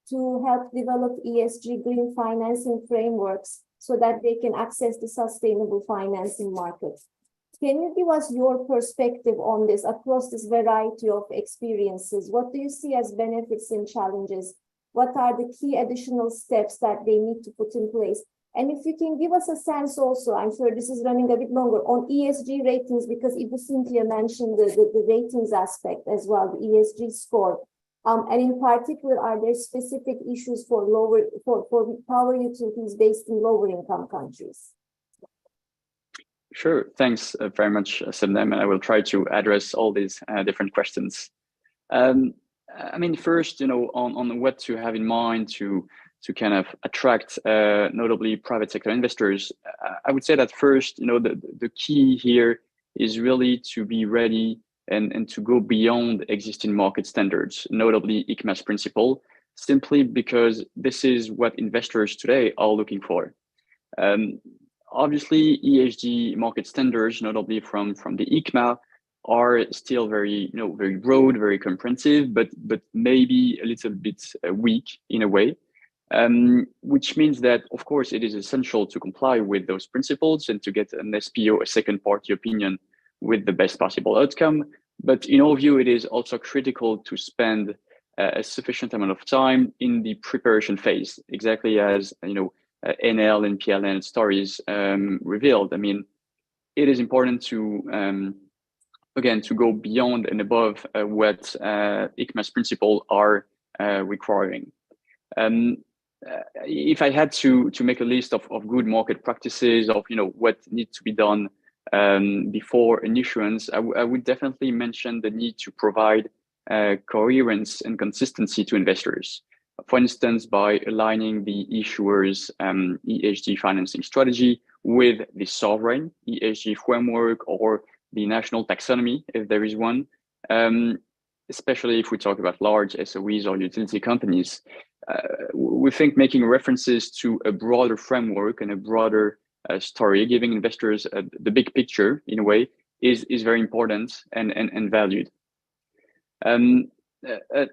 to help develop ESG green financing frameworks so that they can access the sustainable financing market. Can you give us your perspective on this across this variety of experiences? What do you see as benefits and challenges? What are the key additional steps that they need to put in place? And if you can give us a sense also, I'm sure this is running a bit longer, on ESG ratings, because Ibu Cynthia mentioned the ratings aspect as well, the ESG score. And in particular, are there specific issues for power utilities based in lower income countries? Sure, thanks very much, Semnem, and I will try to address all these different questions. I mean, first, on what to have in mind to kind of attract notably private sector investors, I would say that first, the key here is really to be ready and to go beyond existing market standards, notably ICMA's principle, simply because this is what investors today are looking for. Obviously, ESG market standards, notably from the ICMA, are still very, very broad, very comprehensive, but maybe a little bit weak in a way, which means that, of course, it is essential to comply with those principles and to get an SPO, a second party opinion, with the best possible outcome. But in our view, it is also critical to spend a sufficient amount of time in the preparation phase, exactly as NL and PLN stories revealed. I mean, it is important to again to go beyond and above what ICMA's principles are requiring. If I had to make a list of good market practices of what needs to be done before an issuance, I would definitely mention the need to provide coherence and consistency to investors. For instance, by aligning the issuer's ESG financing strategy with the sovereign ESG framework or the national taxonomy, if there is one, especially if we talk about large SOEs or utility companies. We think making references to a broader framework and a broader story, giving investors the big picture in a way, is very important and valued.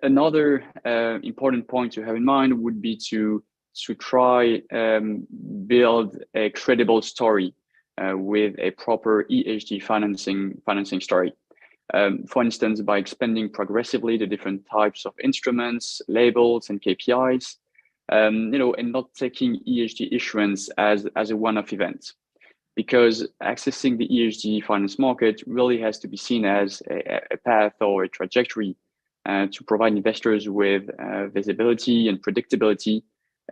Another important point to have in mind would be to try build a credible story with a proper ESG financing story. For instance, by expanding progressively the different types of instruments, labels, and KPIs, and not taking ESG issuance as a one-off event, because accessing the ESG finance market really has to be seen as a path or a trajectory to provide investors with visibility and predictability,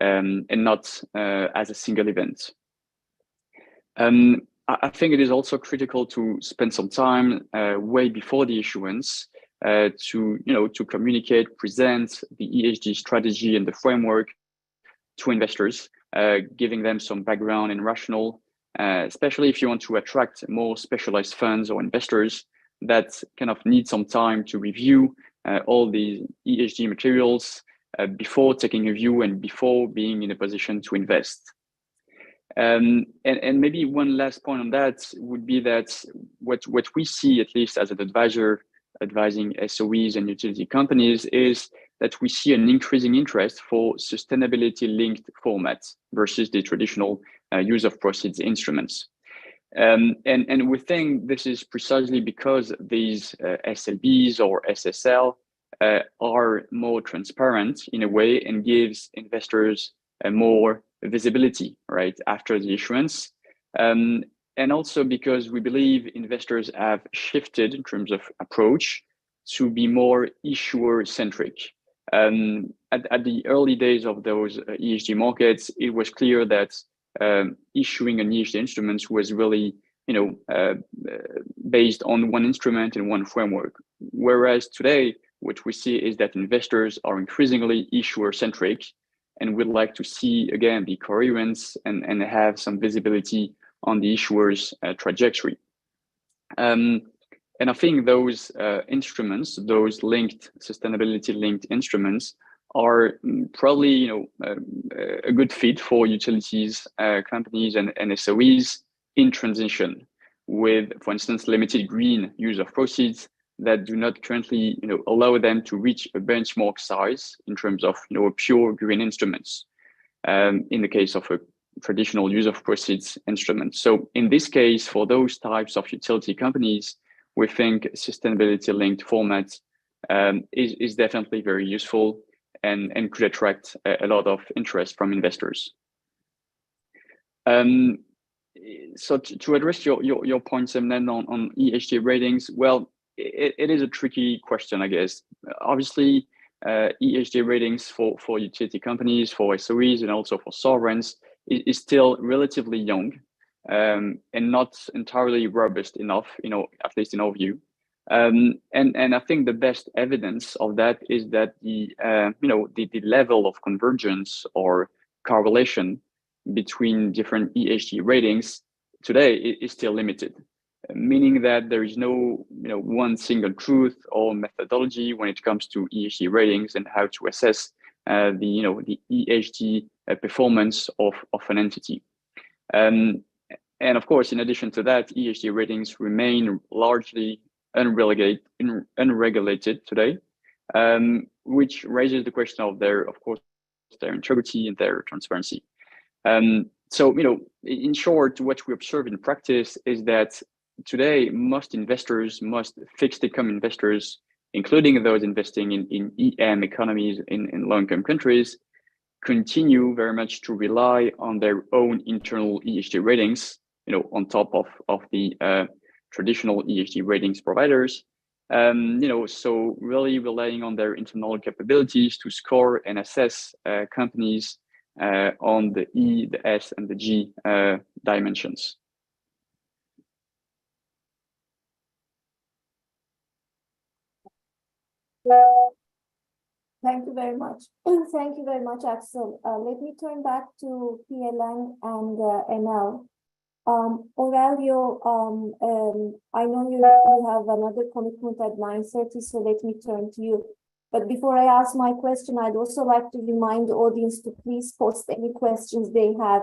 and not as a single event. I think it is also critical to spend some time way before the issuance to communicate, present the ESG strategy and the framework to investors, giving them some background and rationale, especially if you want to attract more specialized funds or investors that kind of need some time to review all the ESG materials before taking a view and before being in a position to invest. And maybe one last point on that would be that what we see, at least as an advisor advising SOEs and utility companies, is that we see an increasing interest for sustainability-linked formats versus the traditional use of proceeds instruments. And we think this is precisely because these SLBs or SSL are more transparent in a way and gives investors more visibility right after the issuance. And also because we believe investors have shifted in terms of approach to be more issuer-centric. At the early days of those ESG markets, it was clear that issuing an ESG instrument was really, based on one instrument and one framework. Whereas today, what we see is that investors are increasingly issuer-centric, and we'd like to see, again, the coherence and have some visibility on the issuer's trajectory. And I think those instruments, those sustainability-linked instruments, are probably a good fit for utilities, companies, and SOEs in transition, with, for instance, limited green use of proceeds that do not currently allow them to reach a benchmark size in terms of pure green instruments, in the case of a traditional use of proceeds instrument. So in this case, for those types of utility companies, we think sustainability-linked format is definitely very useful and could attract a lot of interest from investors. So to address your points, and then on ESG ratings, well, it is a tricky question, I guess. Obviously, ESG ratings for utility companies, for SOEs, and also for sovereigns is still relatively young, and not entirely robust enough, at least in our view. And I think the best evidence of that is that the level of convergence or correlation between different ESG ratings today is still limited, meaning that there is no one single truth or methodology when it comes to ESG ratings and how to assess the ESG performance of an entity. And of course, in addition to that, ESG ratings remain largely unregulated today, which raises the question of their integrity and their transparency. So, in short, what we observe in practice is that today, most fixed income investors, including those investing in EM economies in low-income countries, continue very much to rely on their own internal ESG ratings, on top of the traditional ESG ratings providers. So really relying on their internal capabilities to score and assess companies on the E, the S, and the G dimensions. Thank you very much. Thank you very much, Axel. Let me turn back to PLN and NL. Aurelio, I know you have another commitment at 9:30, so let me turn to you. But before I ask my question, I'd also like to remind the audience to please post any questions they have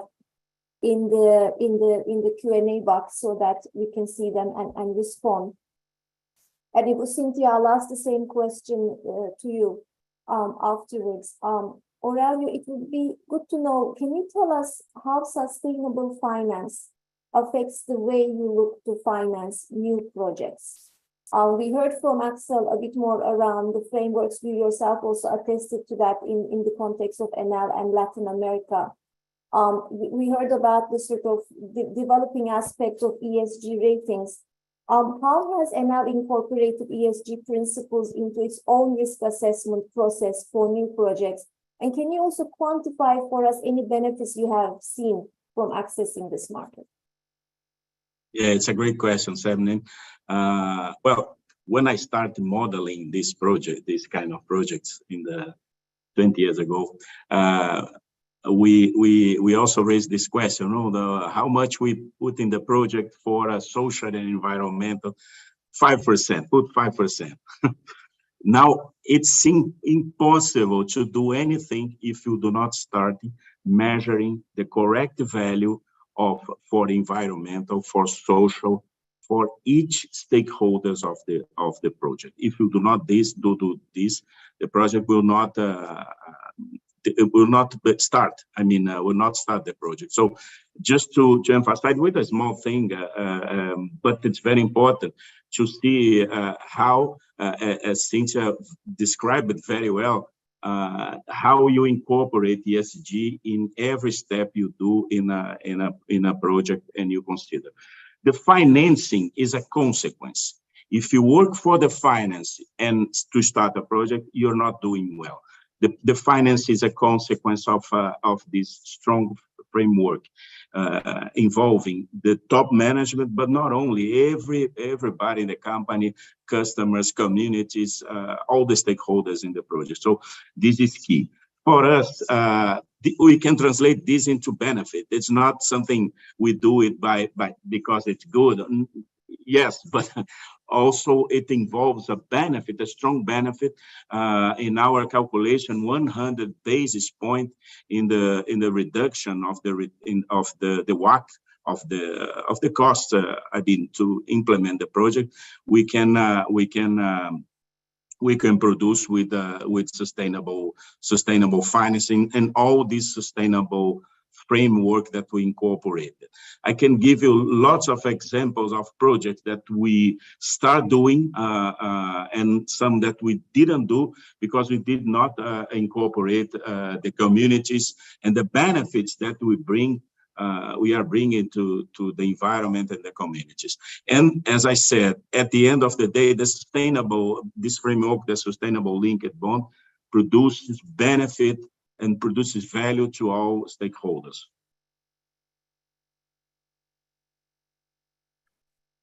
in the Q&A box so that we can see them and respond. And it was Cynthia, I'll ask the same question to you afterwards. Aurelio, it would be good to know, can you tell us how sustainable finance affects the way you look to finance new projects? We heard from Axel a bit more around the frameworks. You yourself also attested to that in the context of NL and Latin America. We heard about the sort of developing aspect of ESG ratings. How has NL incorporated ESG principles into its own risk assessment process for new projects? And can you also quantify for us any benefits you have seen from accessing this market? Yeah, it's a great question, Sabine. Well, when I started modeling this kind of projects in the 20 years ago, we also raised this question, how much we put in the project for a social and environmental, 5%, put 5%. Now, it's impossible to do anything if you do not start measuring the correct value for environmental, for social, for each stakeholders of the project. If you do not do this, the project will not start. Will not start the project. So just to emphasize with a small thing, but it's very important to see how, as Cynthia described it very well, how you incorporate ESG in every step you do in a project and you consider. The financing is a consequence. If you work for the finance and to start a project, you're not doing well. The finance is a consequence of this strong framework involving the top management, but not only, everybody in the company, customers, communities, all the stakeholders in the project. So this is key. For us, we can translate this into benefit. It's not something we do it because it's good. Yes, but also it involves a benefit, a strong benefit. In our calculation, 100 basis point in the reduction of the WACC of the cost to implement the project. We can produce with sustainable financing and all this sustainable framework that we incorporated. I can give you lots of examples of projects that we start doing and some that we didn't do because we did not incorporate the communities and the benefits that we are bringing to the environment and the communities. And as I said, at the end of the day, this framework, the sustainable linked bond, produces benefit and produces value to all stakeholders.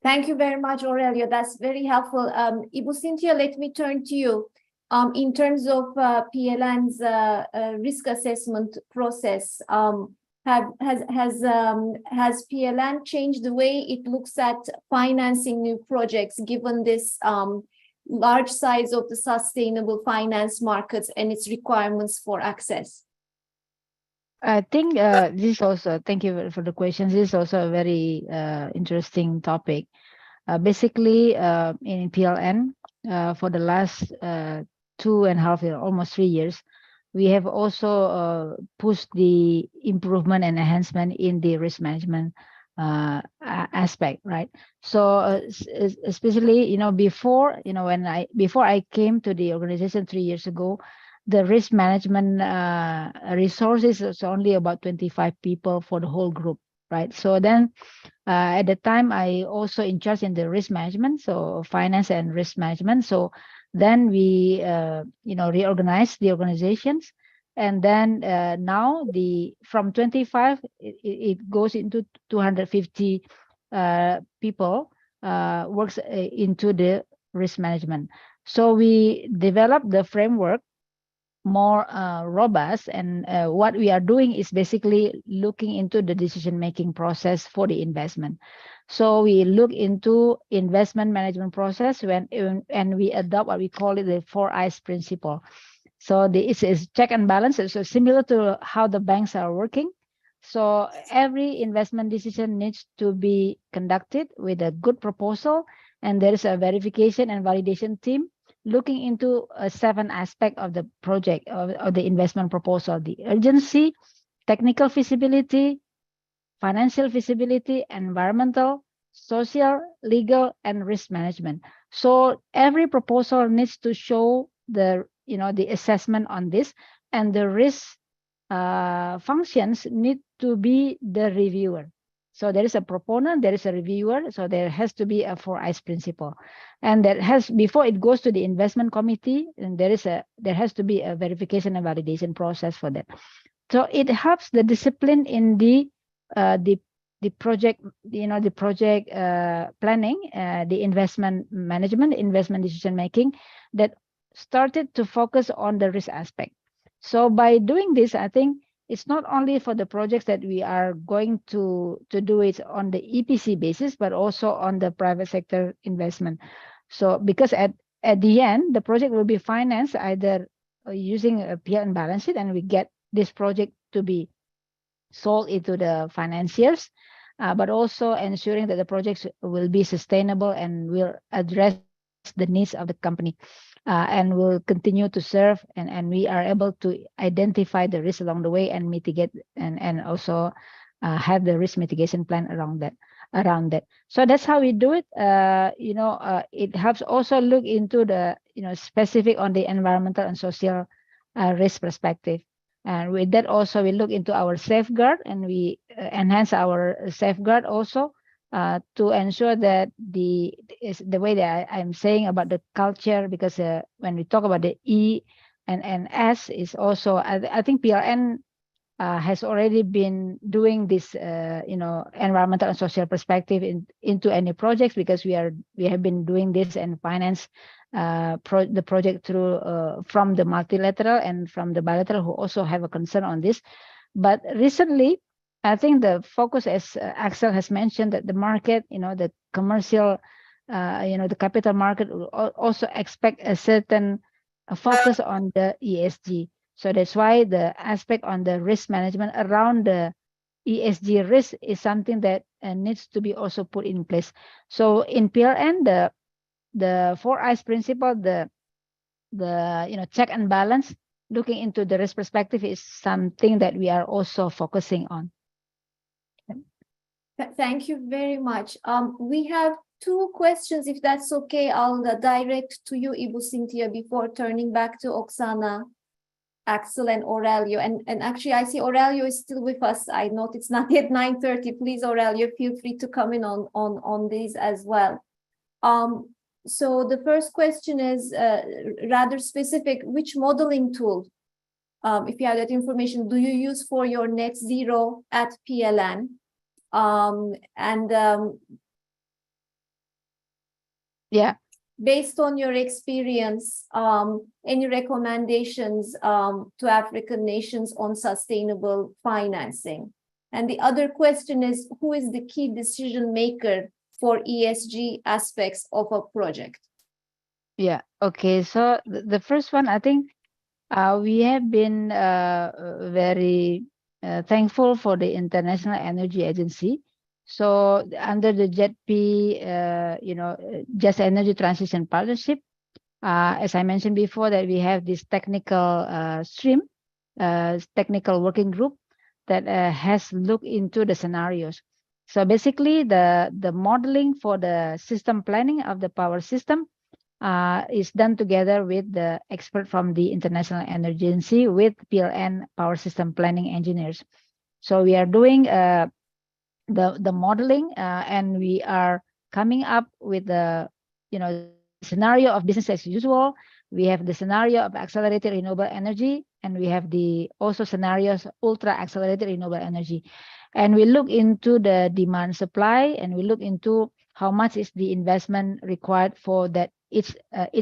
Thank you very much, Aurelio. That's very helpful. Ibu Cynthia, let me turn to you. In terms of PLN's risk assessment process, has PLN changed the way it looks at financing new projects, given this large size of the sustainable finance markets and its requirements for access? I think this also, thank you for the questions. This is also a very interesting topic. Basically, in PLN, for the last 2.5 years, almost 3 years, we have also pushed the improvement and enhancement in the risk management aspect, right? So especially, before I came to the organization 3 years ago, the risk management resources is only about 25 people for the whole group, right? So then at the time, I also in charge in the risk management, so finance and risk management. So then we reorganized the organizations, and then now from 25 it goes into 250 people works into the risk management. So we developed the framework more robust, and what we are doing is basically looking into the decision-making process for the investment. So we look into investment management process and we adopt what we call it the 4 I's principle. So this is check and balance. So similar to how the banks are working. So every investment decision needs to be conducted with a good proposal, and there is a verification and validation team looking into 7 aspects of the project, of the investment proposal: the urgency, technical feasibility, financial feasibility, environmental, social, legal, and risk management. So every proposal needs to show the assessment on this, and the risk functions need to be the reviewer. So there is a proponent, there is a reviewer, so there has to be a 4 I's principle. And that has, before it goes to the investment committee, and there has to be a verification and validation process for that. So it helps the discipline in the project, the project planning, the investment management, investment decision making, that started to focus on the risk aspect. So by doing this, I think it's not only for the projects that we are going to do it on the EPC basis, but also on the private sector investment. So because at the end, the project will be financed either using a PLN balance sheet, and we get this project to be sold into the financiers, but also ensuring that the projects will be sustainable and will address the needs of the company. And will continue to serve, and we are able to identify the risk along the way and mitigate, and also have the risk mitigation plan around that. So that's how we do it. It helps also look into the specific on the environmental and social risk perspective. And with that also we look into our safeguard, and we enhance our safeguard also. To ensure that the way that I'm saying about the culture, because when we talk about the E and S is also, I think PLN has already been doing this, environmental and social perspective into any projects, because we have been doing this and finance the project through from the multilateral and from the bilateral, who also have a concern on this. But recently, I think the focus, as Axel has mentioned, that the market, the commercial, the capital market will also expect a certain focus on the ESG. So that's why the aspect on the risk management around the ESG risk is something that needs to be also put in place. So in PLN, the 4 I's principle, the check and balance, looking into the risk perspective is something that we are also focusing on. Thank you very much. We have 2 questions, if that's okay. I'll direct to you, Ibu Cynthia, before turning back to Oksana, Axel, and Aurelio. And actually, I see Aurelio is still with us. I note it's not yet 9:30. Please, Aurelio, feel free to come in on these as well. So the first question is rather specific. Which modeling tool, if you have that information, do you use for your net zero at PLN? Yeah. Based on your experience, any recommendations to African nations on sustainable financing? And the other question is, who is the key decision maker for ESG aspects of a project? Yeah. Okay. So the first one, I think we have been very thankful for the International Energy Agency. So under the JETP, Just Energy Transition Partnership, as I mentioned before, that we have this technical stream, technical working group that has looked into the scenarios. So basically, the modeling for the system planning of the power system is done together with the expert from the International Energy Agency with PLN power system planning engineers. So we are doing the modeling and we are coming up with the scenario of business as usual. We have the scenario of accelerated renewable energy, and we have the also scenarios ultra accelerated renewable energy. And we look into the demand supply, and we look into how much is the investment required for that each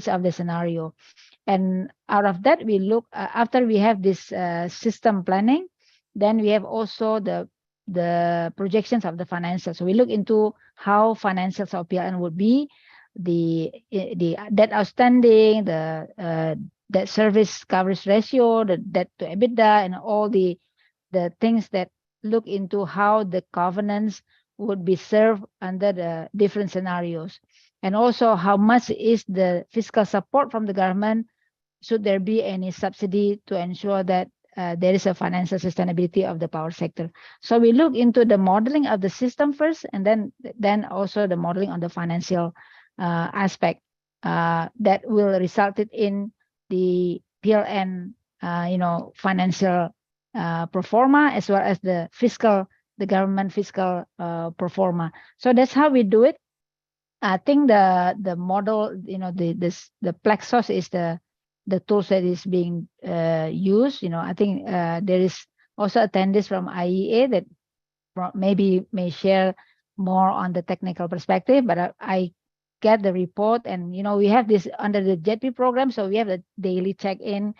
of the scenario. And out of that, we look after we have this system planning, then we have also the projections of the financials. So we look into how financials of PLN would be, the debt outstanding, the debt service coverage ratio, the debt to EBITDA, and all the things that look into how the governance would be served under the different scenarios. And also how much is the fiscal support from the government, should there be any subsidy to ensure that there is a financial sustainability of the power sector. So we look into the modeling of the system first, and then also the modeling on the financial aspect that will result in the PLN, financial pro forma, as well as the government fiscal pro forma. So that's how we do it. I think the model, the Plexos is the tools that is being used. I think there is also attendees from IEA that maybe may share more on the technical perspective, but I get the report, and we have this under the JETP program, so we have a daily check-in,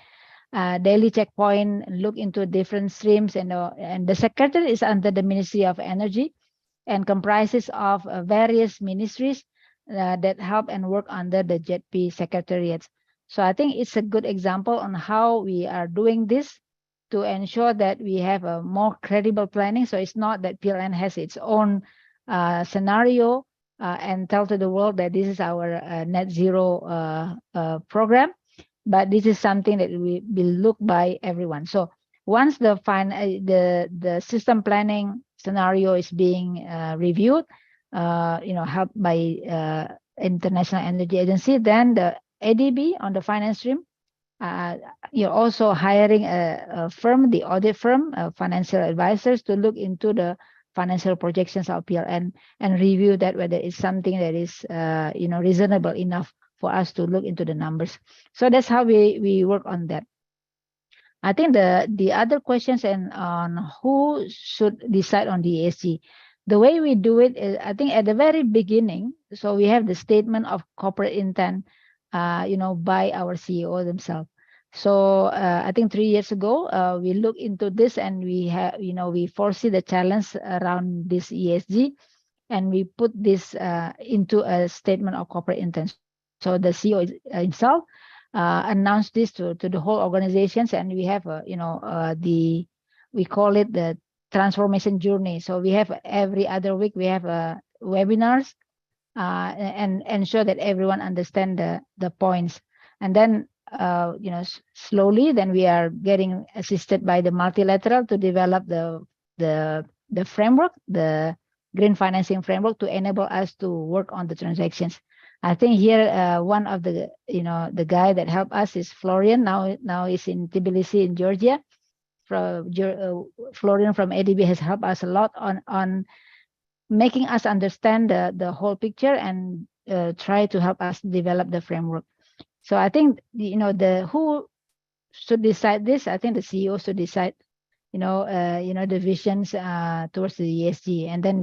daily checkpoint, look into different streams, and the secretary is under the Ministry of Energy and comprises of various ministries that help and work under the JETP secretariats. So I think it's a good example on how we are doing this to ensure that we have a more credible planning. So it's not that PLN has its own scenario and tell to the world that this is our net zero program, but this is something that will be looked by everyone. So once the system planning scenario is being reviewed, helped by International Energy Agency, then the ADB on the finance stream, you're also hiring a firm, the audit firm, financial advisors, to look into the financial projections of PLN and review that whether it's something that is reasonable enough for us to look into the numbers. So that's how we work on that. I think the other questions and on who should decide on the ESG, the way we do it is, I think at the very beginning, so we have the statement of corporate intent, by our CEO themselves. So I think 3 years ago, we looked into this, and we have, we foresee the challenge around this ESG, and we put this into a statement of corporate intent. So the CEO himself announced this to the whole organizations, and we have, we call it the transformation journey. So we have every other week, we have webinars and ensure that everyone understand the points. And then, slowly, then we are getting assisted by the multilateral to develop the framework, the green financing framework, to enable us to work on the transactions. I think here one of the the guy that helped us is Florian. Now he's in Tbilisi in Georgia. Florian from ADB has helped us a lot on making us understand the whole picture and try to help us develop the framework. So I think who should decide this. I think the CEO should decide the visions towards the ESG, and then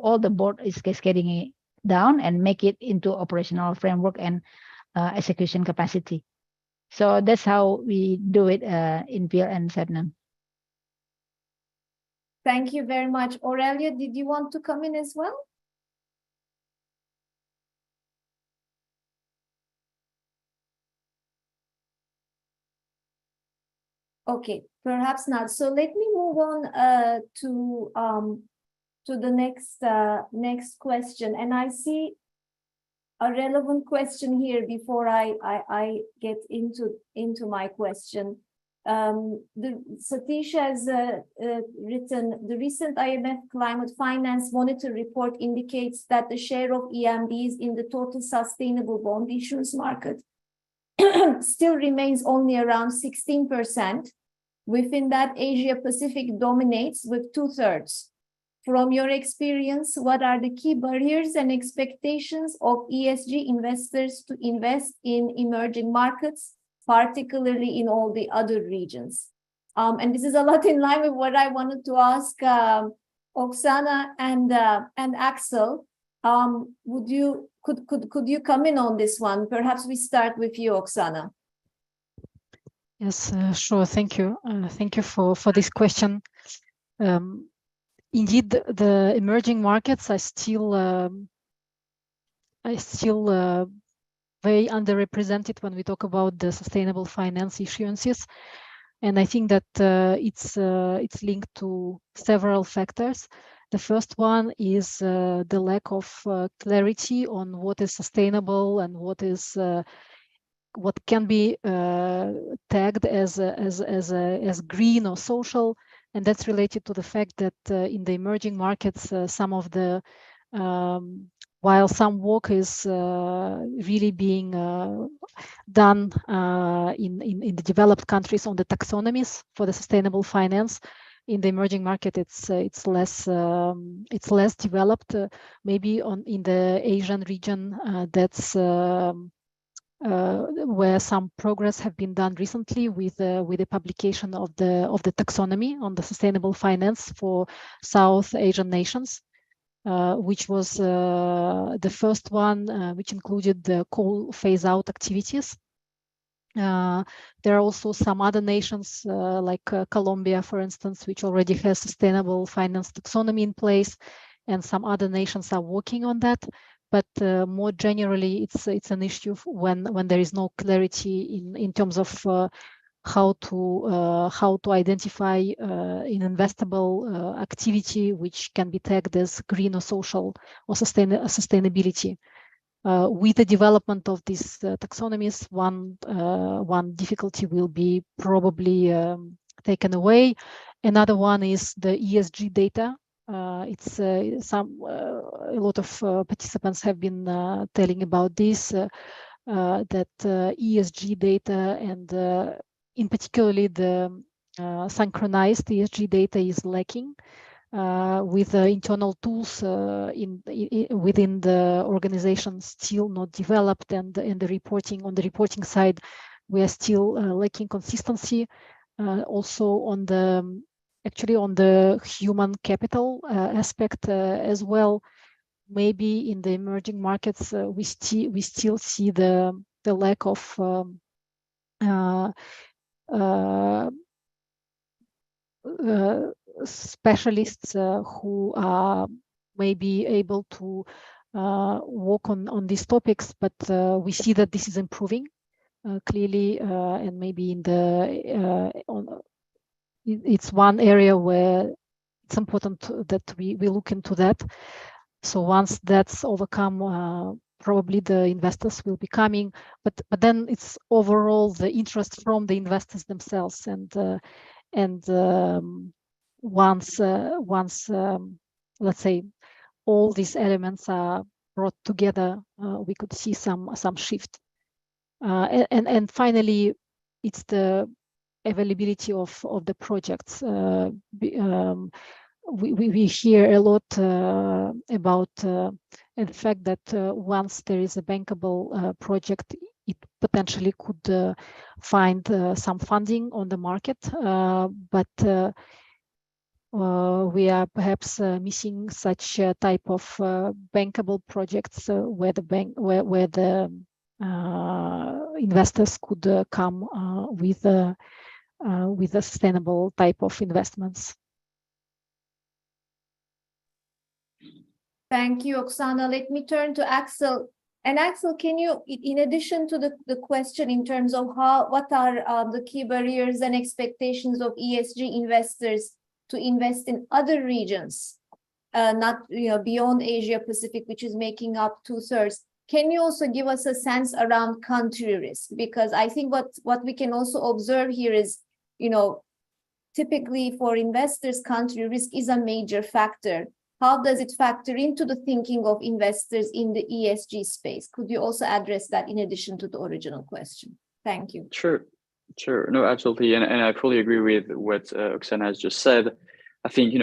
all the board is cascading it down and make it into operational framework and execution capacity. So that's how we do it in PLN Satnam. Thank you very much. Aurelia, did you want to come in as well? Okay, perhaps not. So let me move on to the next question. And I see a relevant question here before I get into my question. Satish has written, the recent IMF Climate Finance Monitor report indicates that the share of EMBs in the total sustainable bond issuance market still remains only around 16%. Within that, Asia Pacific dominates with 2/3. From your experience, what are the key barriers and expectations of ESG investors to invest in emerging markets, particularly in all the other regions? And this is a lot in line with what I wanted to ask Oksana and Axel. Could you come in on this one? Perhaps we start with you, Oksana. Yes, sure. Thank you. Thank you for this question. Indeed, the emerging markets are still very underrepresented when we talk about the sustainable finance issuances, and I think that it's linked to several factors. The first one is the lack of clarity on what is sustainable and what can be tagged as green or social, and that's related to the fact that in the emerging markets, while some work is really being done in the developed countries on the taxonomies for the sustainable finance, in the emerging market it's less developed. Maybe in the Asian region, that's where some progress have been done recently with the publication of the taxonomy on the sustainable finance for South Asian nations, which was the first one, which included the coal phase-out activities. There are also some other nations like Colombia, for instance, which already has sustainable finance taxonomy in place, and some other nations are working on that. But more generally, it's an issue when there is no clarity in terms of how to identify an investable activity which can be tagged as green or social or sustainability. With the development of these taxonomies, one difficulty will be probably taken away. Another one is the ESG data. A lot of participants have been telling about this, that ESG data and in particularly the synchronized ESG data is lacking. With the internal tools within the organization still not developed, and the reporting on the reporting side, we are still lacking consistency. Also on the human capital aspect as well. Maybe in the emerging markets, we still see the lack of specialists who are maybe able to work on these topics, but we see that this is improving clearly, and maybe in the it's one area where it's important that we look into that. So once that's overcome, probably the investors will be coming, but then it's overall the interest from the investors themselves, and once let's say all these elements are brought together, we could see some shift. And finally, it's the availability of the projects. We hear a lot about the fact that once there is a bankable project, it potentially could find some funding on the market, but we are perhaps missing such a type of bankable projects where the investors could come with a sustainable type of investments. Thank you, Oksana. Let me turn to Axel. And Axel, can you, in addition to the question in terms of what are the key barriers and expectations of ESG investors to invest in other regions, not beyond Asia Pacific, which is making up 2/3. Can you also give us a sense around country risk? Because I think what we can also observe here is, typically for investors, country risk is a major factor. How does it factor into the thinking of investors in the ESG space? Could you also address that in addition to the original question? Thank you. Sure. No, absolutely. And I fully agree with what Oksana has just said. I think,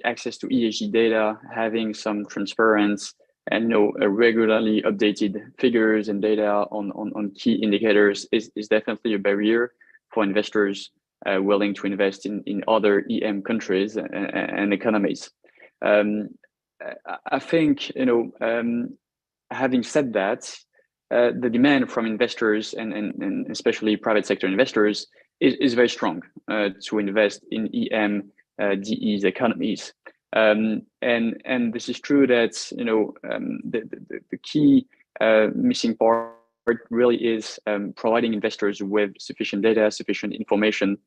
access to ESG data, having some transparency and, regularly updated figures and data on key indicators is definitely a barrier for investors willing to invest in other EM countries and economies. I think, having said that, the demand from investors and especially private sector investors is very strong to invest in EM DE's economies. And this is true that, the key missing part really is providing investors with sufficient data, sufficient information,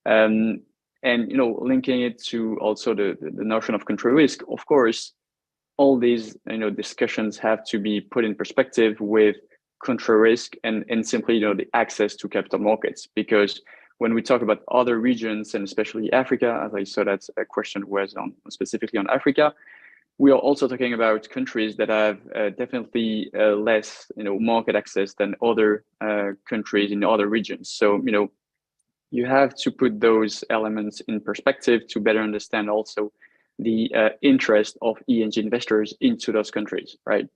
and linking it to also the notion of country risk. Of course, all these discussions have to be put in perspective with country risk and simply the access to capital markets, because when we talk about other regions and especially Africa, as I saw that a question was specifically on Africa, we are also talking about countries that have definitely less market access than other countries in other regions. So you have to put those elements in perspective to better understand also the interest of ESG investors into those countries, right?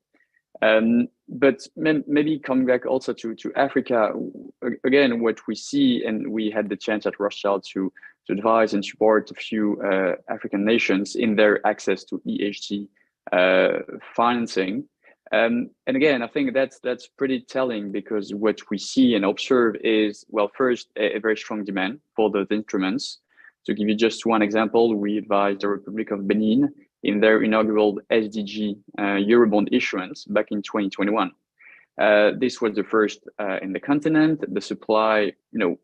But maybe coming back also to Africa, again, what we see, and we had the chance at Rothschild to advise and support a few African nations in their access to ESG financing. And again, I think that's pretty telling, because what we see and observe is, well, first, a very strong demand for those instruments. To give you just one example, we advised the Republic of Benin in their inaugural SDG Eurobond issuance back in 2021. This was the first in the continent. The supply,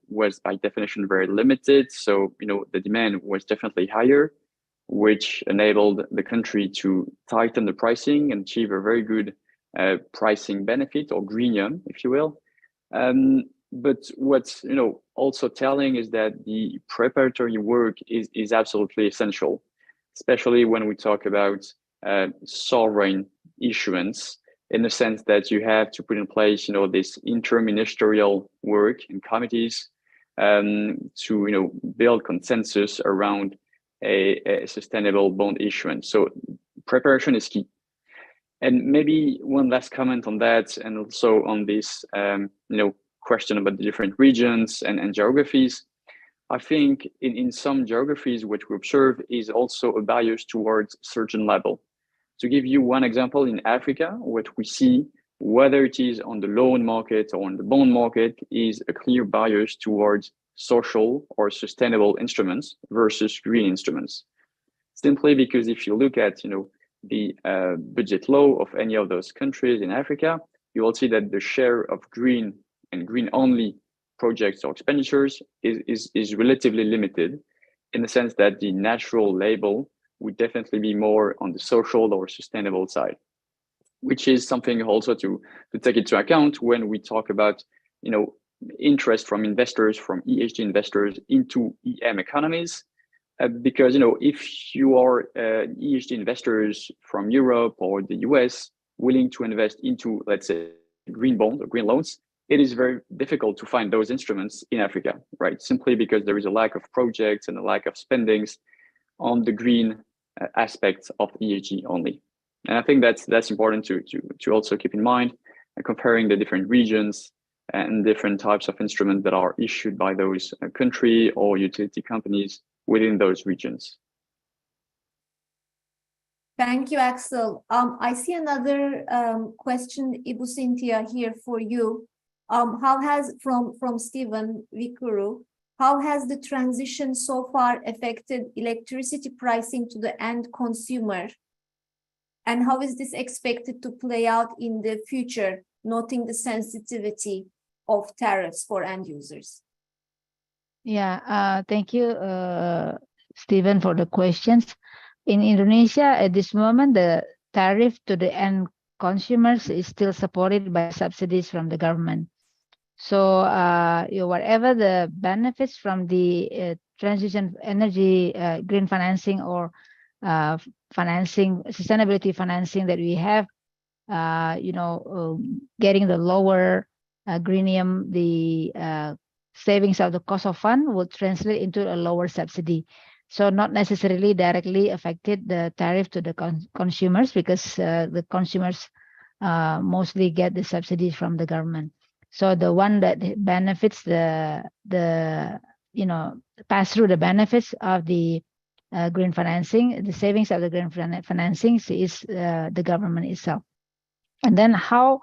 was by definition very limited. So, the demand was definitely higher, which enabled the country to tighten the pricing and achieve a very good pricing benefit, or greenium, if you will. But what's also telling is that the preparatory work is absolutely essential, especially when we talk about sovereign issuance, in the sense that you have to put in place this interministerial work in committees to build consensus around a sustainable bond issuance. So preparation is key. And maybe one last comment on that, and also on this question about the different regions and geographies. I think in some geographies, what we observe is also a bias towards certain level. To give you one example, in Africa, what we see whether it is on the loan market or on the bond market, is a clear bias towards social or sustainable instruments versus green instruments. Simply because if you look at, the budget law of any of those countries in Africa, you will see that the share of green and green-only projects or expenditures is relatively limited, in the sense that the natural label would definitely be more on the social or sustainable side, which is something also to take into account when we talk about, interest from investors, from ESG investors into EM economies. Because, if you are ESG investors from Europe or the US willing to invest into, let's say, green bonds or green loans, it is very difficult to find those instruments in Africa, right? Simply because there is a lack of projects and a lack of spendings on the green aspects of ESG only. And I think that's important to also keep in mind, comparing the different regions and different types of instruments that are issued by those country or utility companies within those regions. Thank you, Axel. I see another question, Ibu Cynthia, here for you. How has, from Stephen Vikuru, how has the transition so far affected electricity pricing to the end consumer? And how is this expected to play out in the future, noting the sensitivity of tariffs for end users? Yeah, thank you, Stephen, for the questions. In Indonesia, at this moment, the tariff to the end consumers is still supported by subsidies from the government. So whatever the benefits from the transition energy, green financing or financing, sustainability financing that we have, getting the lower greenium, the savings of the cost of fund will translate into a lower subsidy. So not necessarily directly affected the tariff to the consumers, because the consumers mostly get the subsidies from the government. So the one that benefits pass through the benefits of the green financing, the savings of the green financing is the government itself. And then how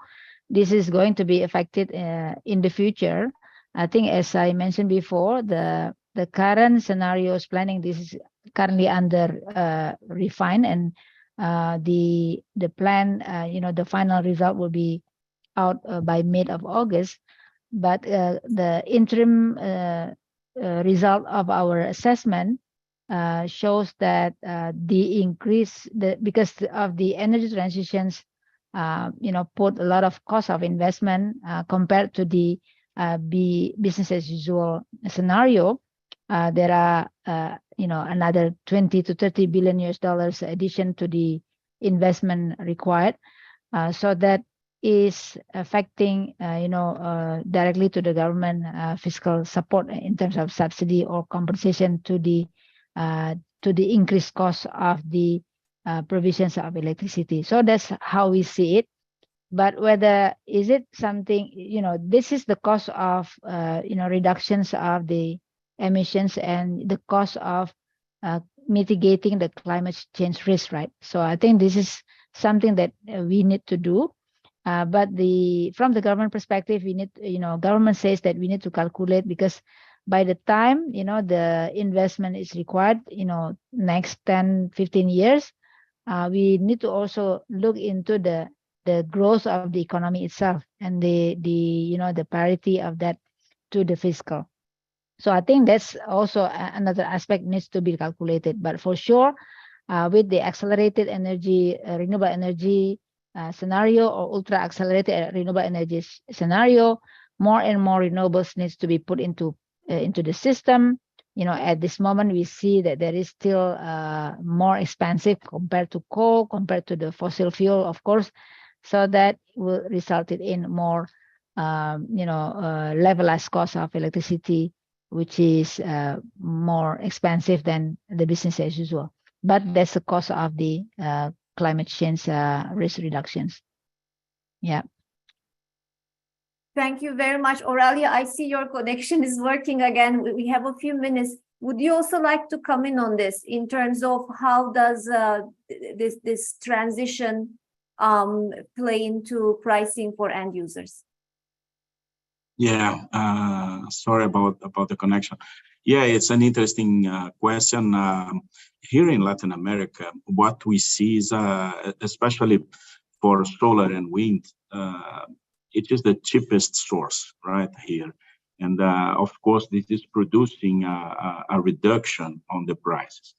this is going to be affected in the future, I think, as I mentioned before, the current scenarios planning, this is currently under refine, and the plan, the final result will be out by mid of August. But the interim result of our assessment shows that the increase, because of the energy transitions, put a lot of cost of investment compared to the business as usual scenario. There are another 20 to 30 billion US dollars addition to the investment required. So that is affecting directly to the government fiscal support in terms of subsidy or compensation to the increased cost of the provisions of electricity. So that's how we see it. But whether is it something, this is the cost of reductions of the emissions and the cost of mitigating the climate change risk, right? So I think this is something that we need to do. But from the government perspective, we need, government says that we need to calculate, because by the time, the investment is required, next 10, 15 years, we need to also look into the growth of the economy itself and the parity of that to the fiscal. So I think that's also another aspect needs to be calculated. But for sure, with the accelerated energy, renewable energy scenario, or ultra accelerated renewable energy scenario, more and more renewables needs to be put into the system. At this moment, we see that there is still more expensive compared to coal, compared to the fossil fuel, of course. So that will result in more, levelized cost of electricity, which is more expensive than the business as usual. But that's the cost of the climate change risk reductions. Yeah. Thank you very much, Aurelia. I see your connection is working again. We have a few minutes. Would you also like to come in on this in terms of how does this transition play into pricing for end users? Yeah, sorry about the connection. Yeah, it's an interesting question. Here in Latin America, what we see is, especially for solar and wind, it is the cheapest source right here. And of course, this is producing a reduction on the prices.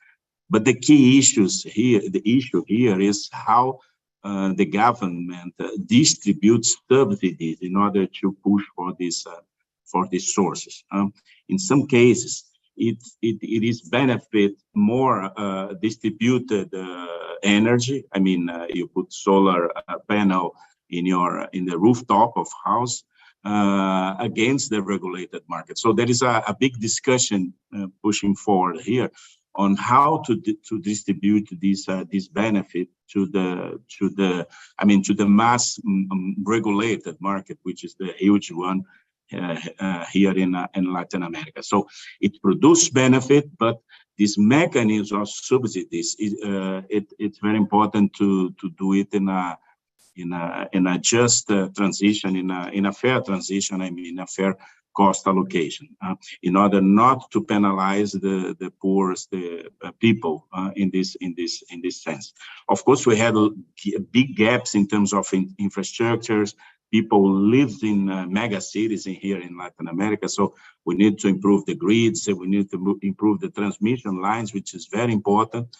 But the key issues here, the issue here is how the government distributes subsidies in order to push for these sources. In some cases, it is benefit more distributed energy. I mean, you put solar panel in the rooftop of house against the regulated market. So there is a big discussion pushing forward here on how to distribute this benefit to the mass regulated market, which is the huge one here in Latin America. So it produces benefit, but this mechanism of subsidies it's very important to do it in a just transition, in a fair transition. I mean, a fair cost allocation, in order not to penalize the poorest people in this sense. Of course, we had big gaps in terms of infrastructures. People lived in mega cities here in Latin America, so we need to improve the grids. We need to improve the transmission lines, which is very important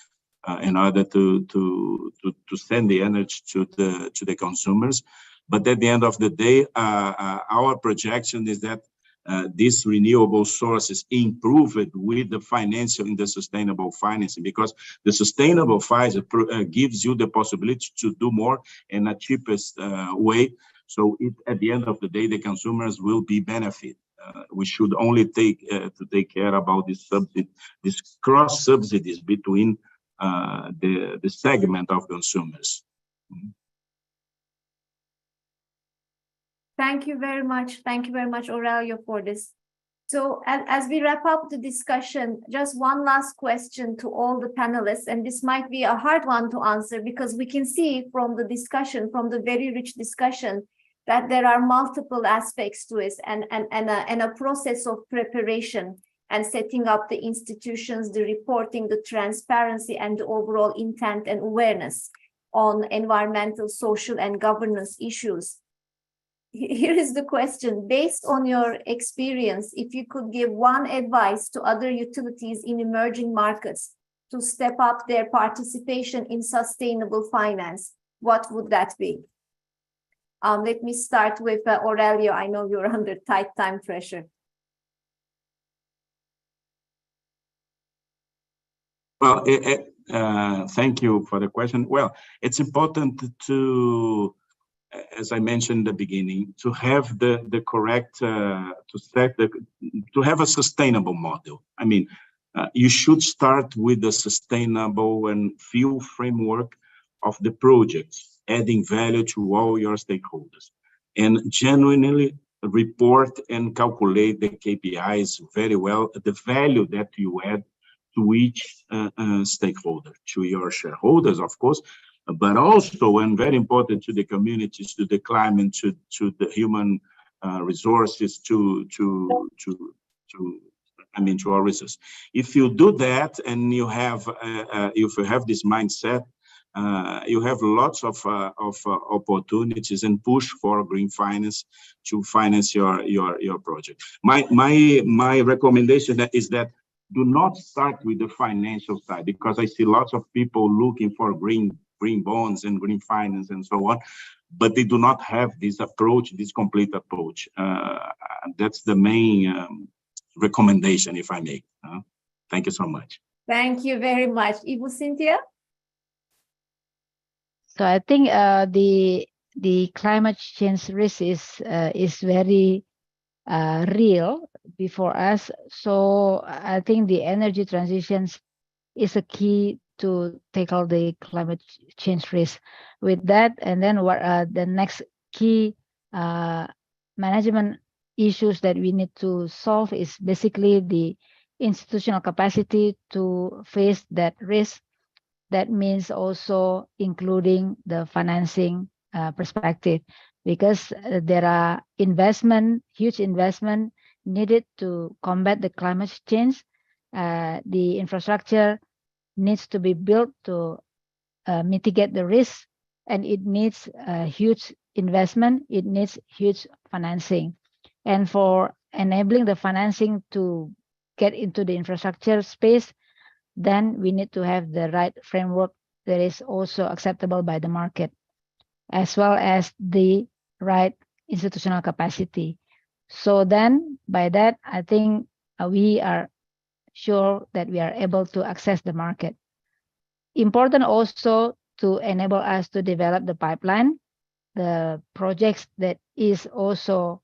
in order to send the energy to the consumers. But at the end of the day, our projection is that these renewable sources improved with the financial in the sustainable financing, because the sustainable finance gives you the possibility to do more in a cheapest way. So at the end of the day, the consumers will be benefit. We should only take care about this cross subsidies between the segment of consumers. Thank you very much. Thank you very much, Aurelio, for this. So as we wrap up the discussion, just one last question to all the panelists, and this might be a hard one to answer because we can see from the discussion, from the very rich discussion, that there are multiple aspects to it and a process of preparation and setting up the institutions, the reporting, the transparency, and the overall intent and awareness on environmental, social, and governance issues. Here is the question. Based on your experience, if you could give one advice to other utilities in emerging markets to step up their participation in sustainable finance, what would that be? Let me start with Aurelio. I know you're under tight time pressure. Well, thank you for the question. Well, it's important to, as I mentioned in the beginning, to have the correct, to have a sustainable model. I mean, you should start with the sustainable and fuel framework of the projects, adding value to all your stakeholders, and genuinely report and calculate the KPIs very well, the value that you add to each stakeholder, to your shareholders, of course, but also, and very important, to the communities, to the climate, to the human resources, to our resources. If you do that and you have, if you have this mindset, you have lots of opportunities and push for green finance to finance your project. My recommendation is that do not start with the financial side, because I see lots of people looking for green bonds and green finance and so on, but they do not have this approach, this complete approach. That's the main recommendation, if I may. Thank you so much. Thank you very much. Ibu Cynthia? So I think the climate change risk is very real before us. So I think the energy transitions is a key to tackle the climate change risk. With that, and then what the next key management issues that we need to solve is basically the institutional capacity to face that risk. that means also including the financing perspective, because there are huge investment needed to combat the climate change. The infrastructure needs to be built to mitigate the risk, and it needs huge investment. It needs huge financing. And for enabling the financing to get into the infrastructure space, then we need to have the right framework that is also acceptable by the market, as well as the right institutional capacity. So then by that, I think we are sure that we are able to access the market. Important also to enable us to develop the pipeline, the projects that is also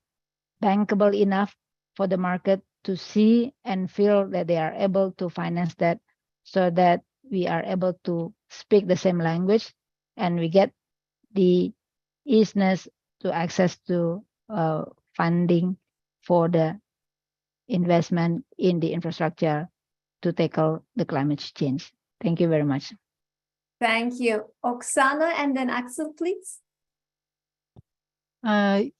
bankable enough for the market to see and feel that they are able to finance that, so that we are able to speak the same language and we get the easiness to access to funding for the investment in the infrastructure to tackle the climate change. Thank you very much. Thank you. Oksana and then Axel, please. I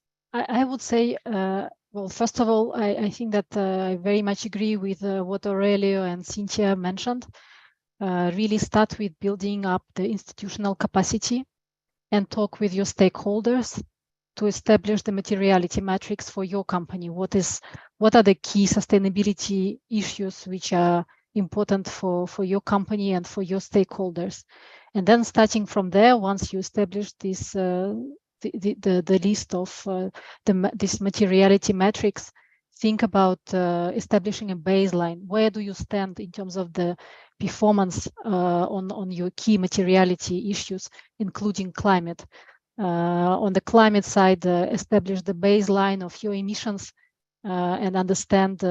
would say, well, first of all, I think that I very much agree with what Aurelio and Cynthia mentioned. Really start with building up the institutional capacity and talk with your stakeholders to establish the materiality matrix for your company. What are the key sustainability issues which are important for your company and for your stakeholders? And then starting from there, once you establish this the list of this materiality matrix, think about establishing a baseline. Where do you stand in terms of the performance on your key materiality issues, including climate? On the climate side, establish the baseline of your emissions and understand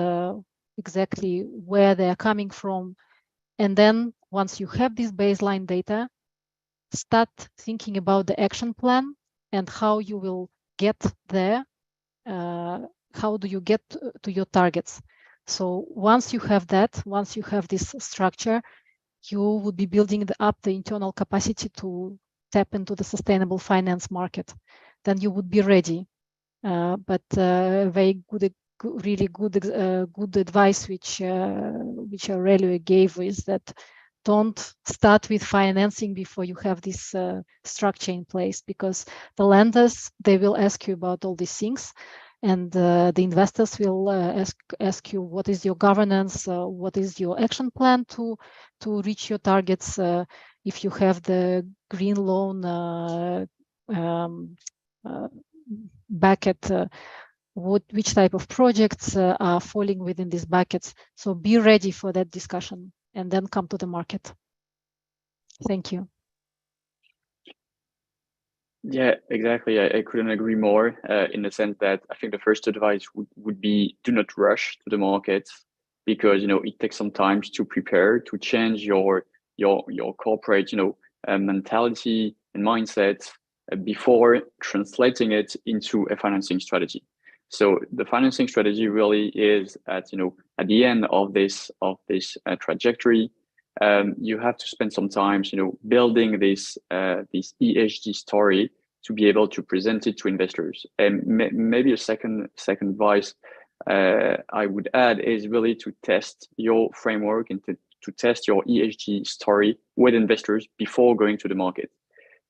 exactly where they are coming from. And then once you have this baseline data, start thinking about the action plan and how you will get there. How do you get to your targets? So once you have that, once you have this structure, you would be building up the internal capacity to tap into the sustainable finance market. Then you would be ready. But very good, really good advice which Aurelio gave is that don't start with financing before you have this structure in place, because the lenders, they will ask you about all these things, and the investors will ask you what is your governance, what is your action plan to reach your targets. If you have the green loan bucket, which type of projects are falling within these buckets. So be ready for that discussion and then come to the market. Thank you. Yeah, exactly. I couldn't agree more in the sense that I think the first advice would be do not rush to the market, because it takes some time to prepare, to change your corporate mentality and mindset before translating it into a financing strategy. So the financing strategy really is at the end of this trajectory. You have to spend some time building this ESG story to be able to present it to investors. And maybe a second advice I would add is really to test your framework and to test your ESG story with investors before going to the market,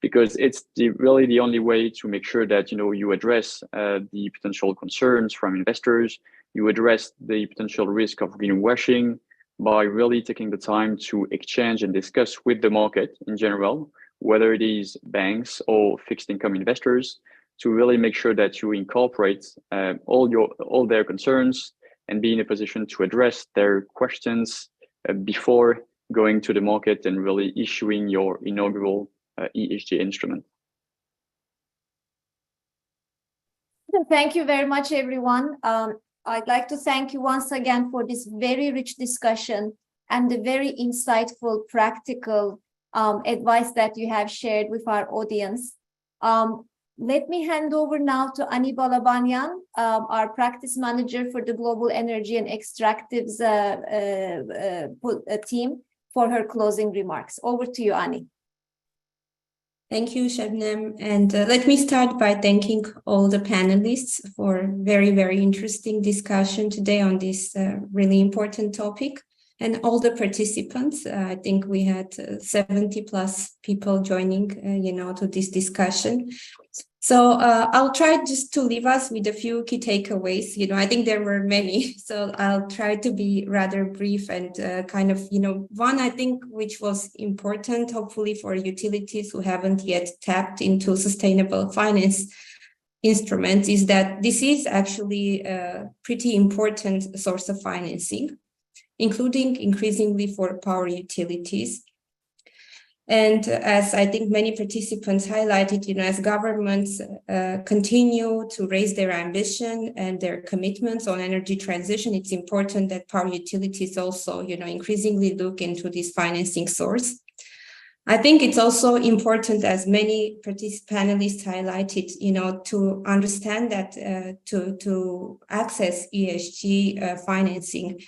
because it's really the only way to make sure that you address the potential concerns from investors, you address the potential risk of greenwashing by really taking the time to exchange and discuss with the market in general, whether it is banks or fixed income investors, to really make sure that you incorporate all their concerns and be in a position to address their questions before going to the market and really issuing your inaugural ESG instrument. Thank you very much, everyone. I'd like to thank you once again for this very rich discussion and the very insightful, practical advice that you have shared with our audience. Let me hand over now to Ani Balabanyan, our practice manager for the Global Energy and Extractives team, for her closing remarks. Over to you, Ani. Thank you, Shabnam. And let me start by thanking all the panelists for very, very interesting discussion today on this really important topic. And all the participants, I think we had 70 plus people joining, to this discussion. So I'll try just to leave us with a few key takeaways. I think there were many, so I'll try to be rather brief and one, I think, which was important, hopefully for utilities who haven't yet tapped into sustainable finance instruments, is that this is actually a pretty important source of financing, including increasingly for power utilities. And as I think many participants highlighted, as governments continue to raise their ambition and their commitments on energy transition, it's important that power utilities also, increasingly look into this financing source. I think it's also important, as many panelists highlighted, to understand that to access ESG financing,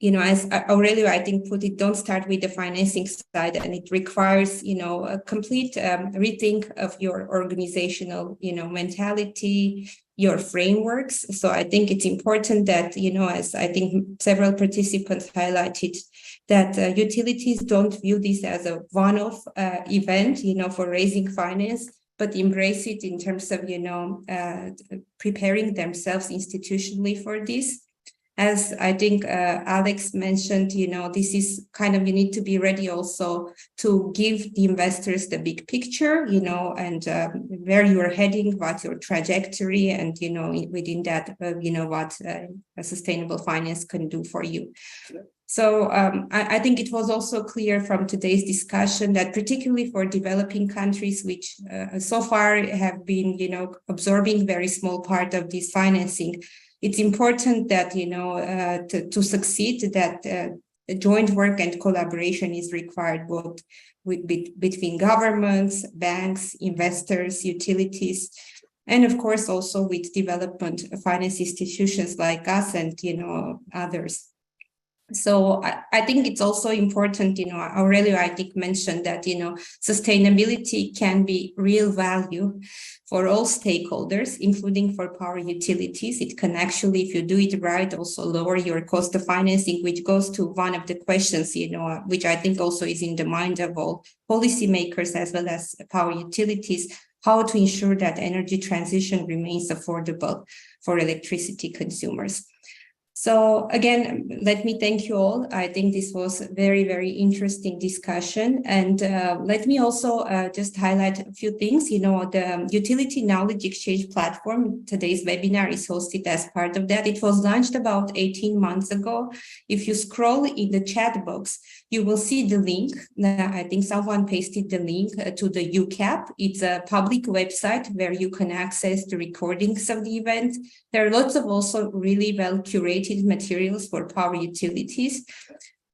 as Aurelio, I think, put it, don't start with the financing side, and it requires, a complete rethink of your organizational, mentality, your frameworks. So I think it's important that, as I think several participants highlighted, that utilities don't view this as a one-off event, for raising finance, but embrace it in terms of, preparing themselves institutionally for this. As I think Alex mentioned, this is you need to be ready also to give the investors the big picture, and where you're heading, what's your trajectory, and, within that, what a sustainable finance can do for you. So I think it was also clear from today's discussion that particularly for developing countries, which so far have been, absorbing very small part of this financing, it's important that, to succeed, that joint work and collaboration is required both between governments, banks, investors, utilities, and of course also with development finance institutions like us and, others. So I think it's also important, Aurelio, I think, mentioned that, sustainability can be real value for all stakeholders, including for power utilities. It can actually, if you do it right, also lower your cost of financing, which goes to one of the questions, which I think also is in the mind of all policymakers as well as power utilities, how to ensure that energy transition remains affordable for electricity consumers. So again, let me thank you all. I think this was a very, very interesting discussion. And let me also just highlight a few things. The Utility Knowledge Exchange platform, today's webinar is hosted as part of that. It was launched about 18 months ago. If you scroll in the chat box, you will see the link. I think someone pasted the link to the UKEP. It's a public website where you can access the recordings of the event. There are lots of also really well curated materials for power utilities.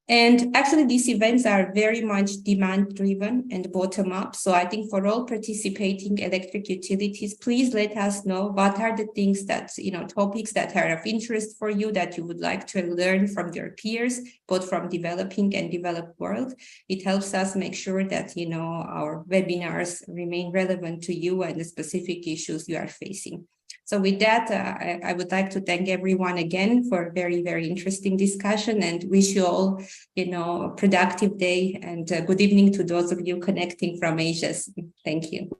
And actually, these events are very much demand-driven and bottom-up. So I think for all participating electric utilities, please let us know what are the things that, topics that are of interest for you that you would like to learn from your peers, both from developing and developed world. It helps us make sure that, our webinars remain relevant to you and the specific issues you are facing. So with that, I would like to thank everyone again for a very, very interesting discussion and wish you all, a productive day and good evening to those of you connecting from Asia. Thank you.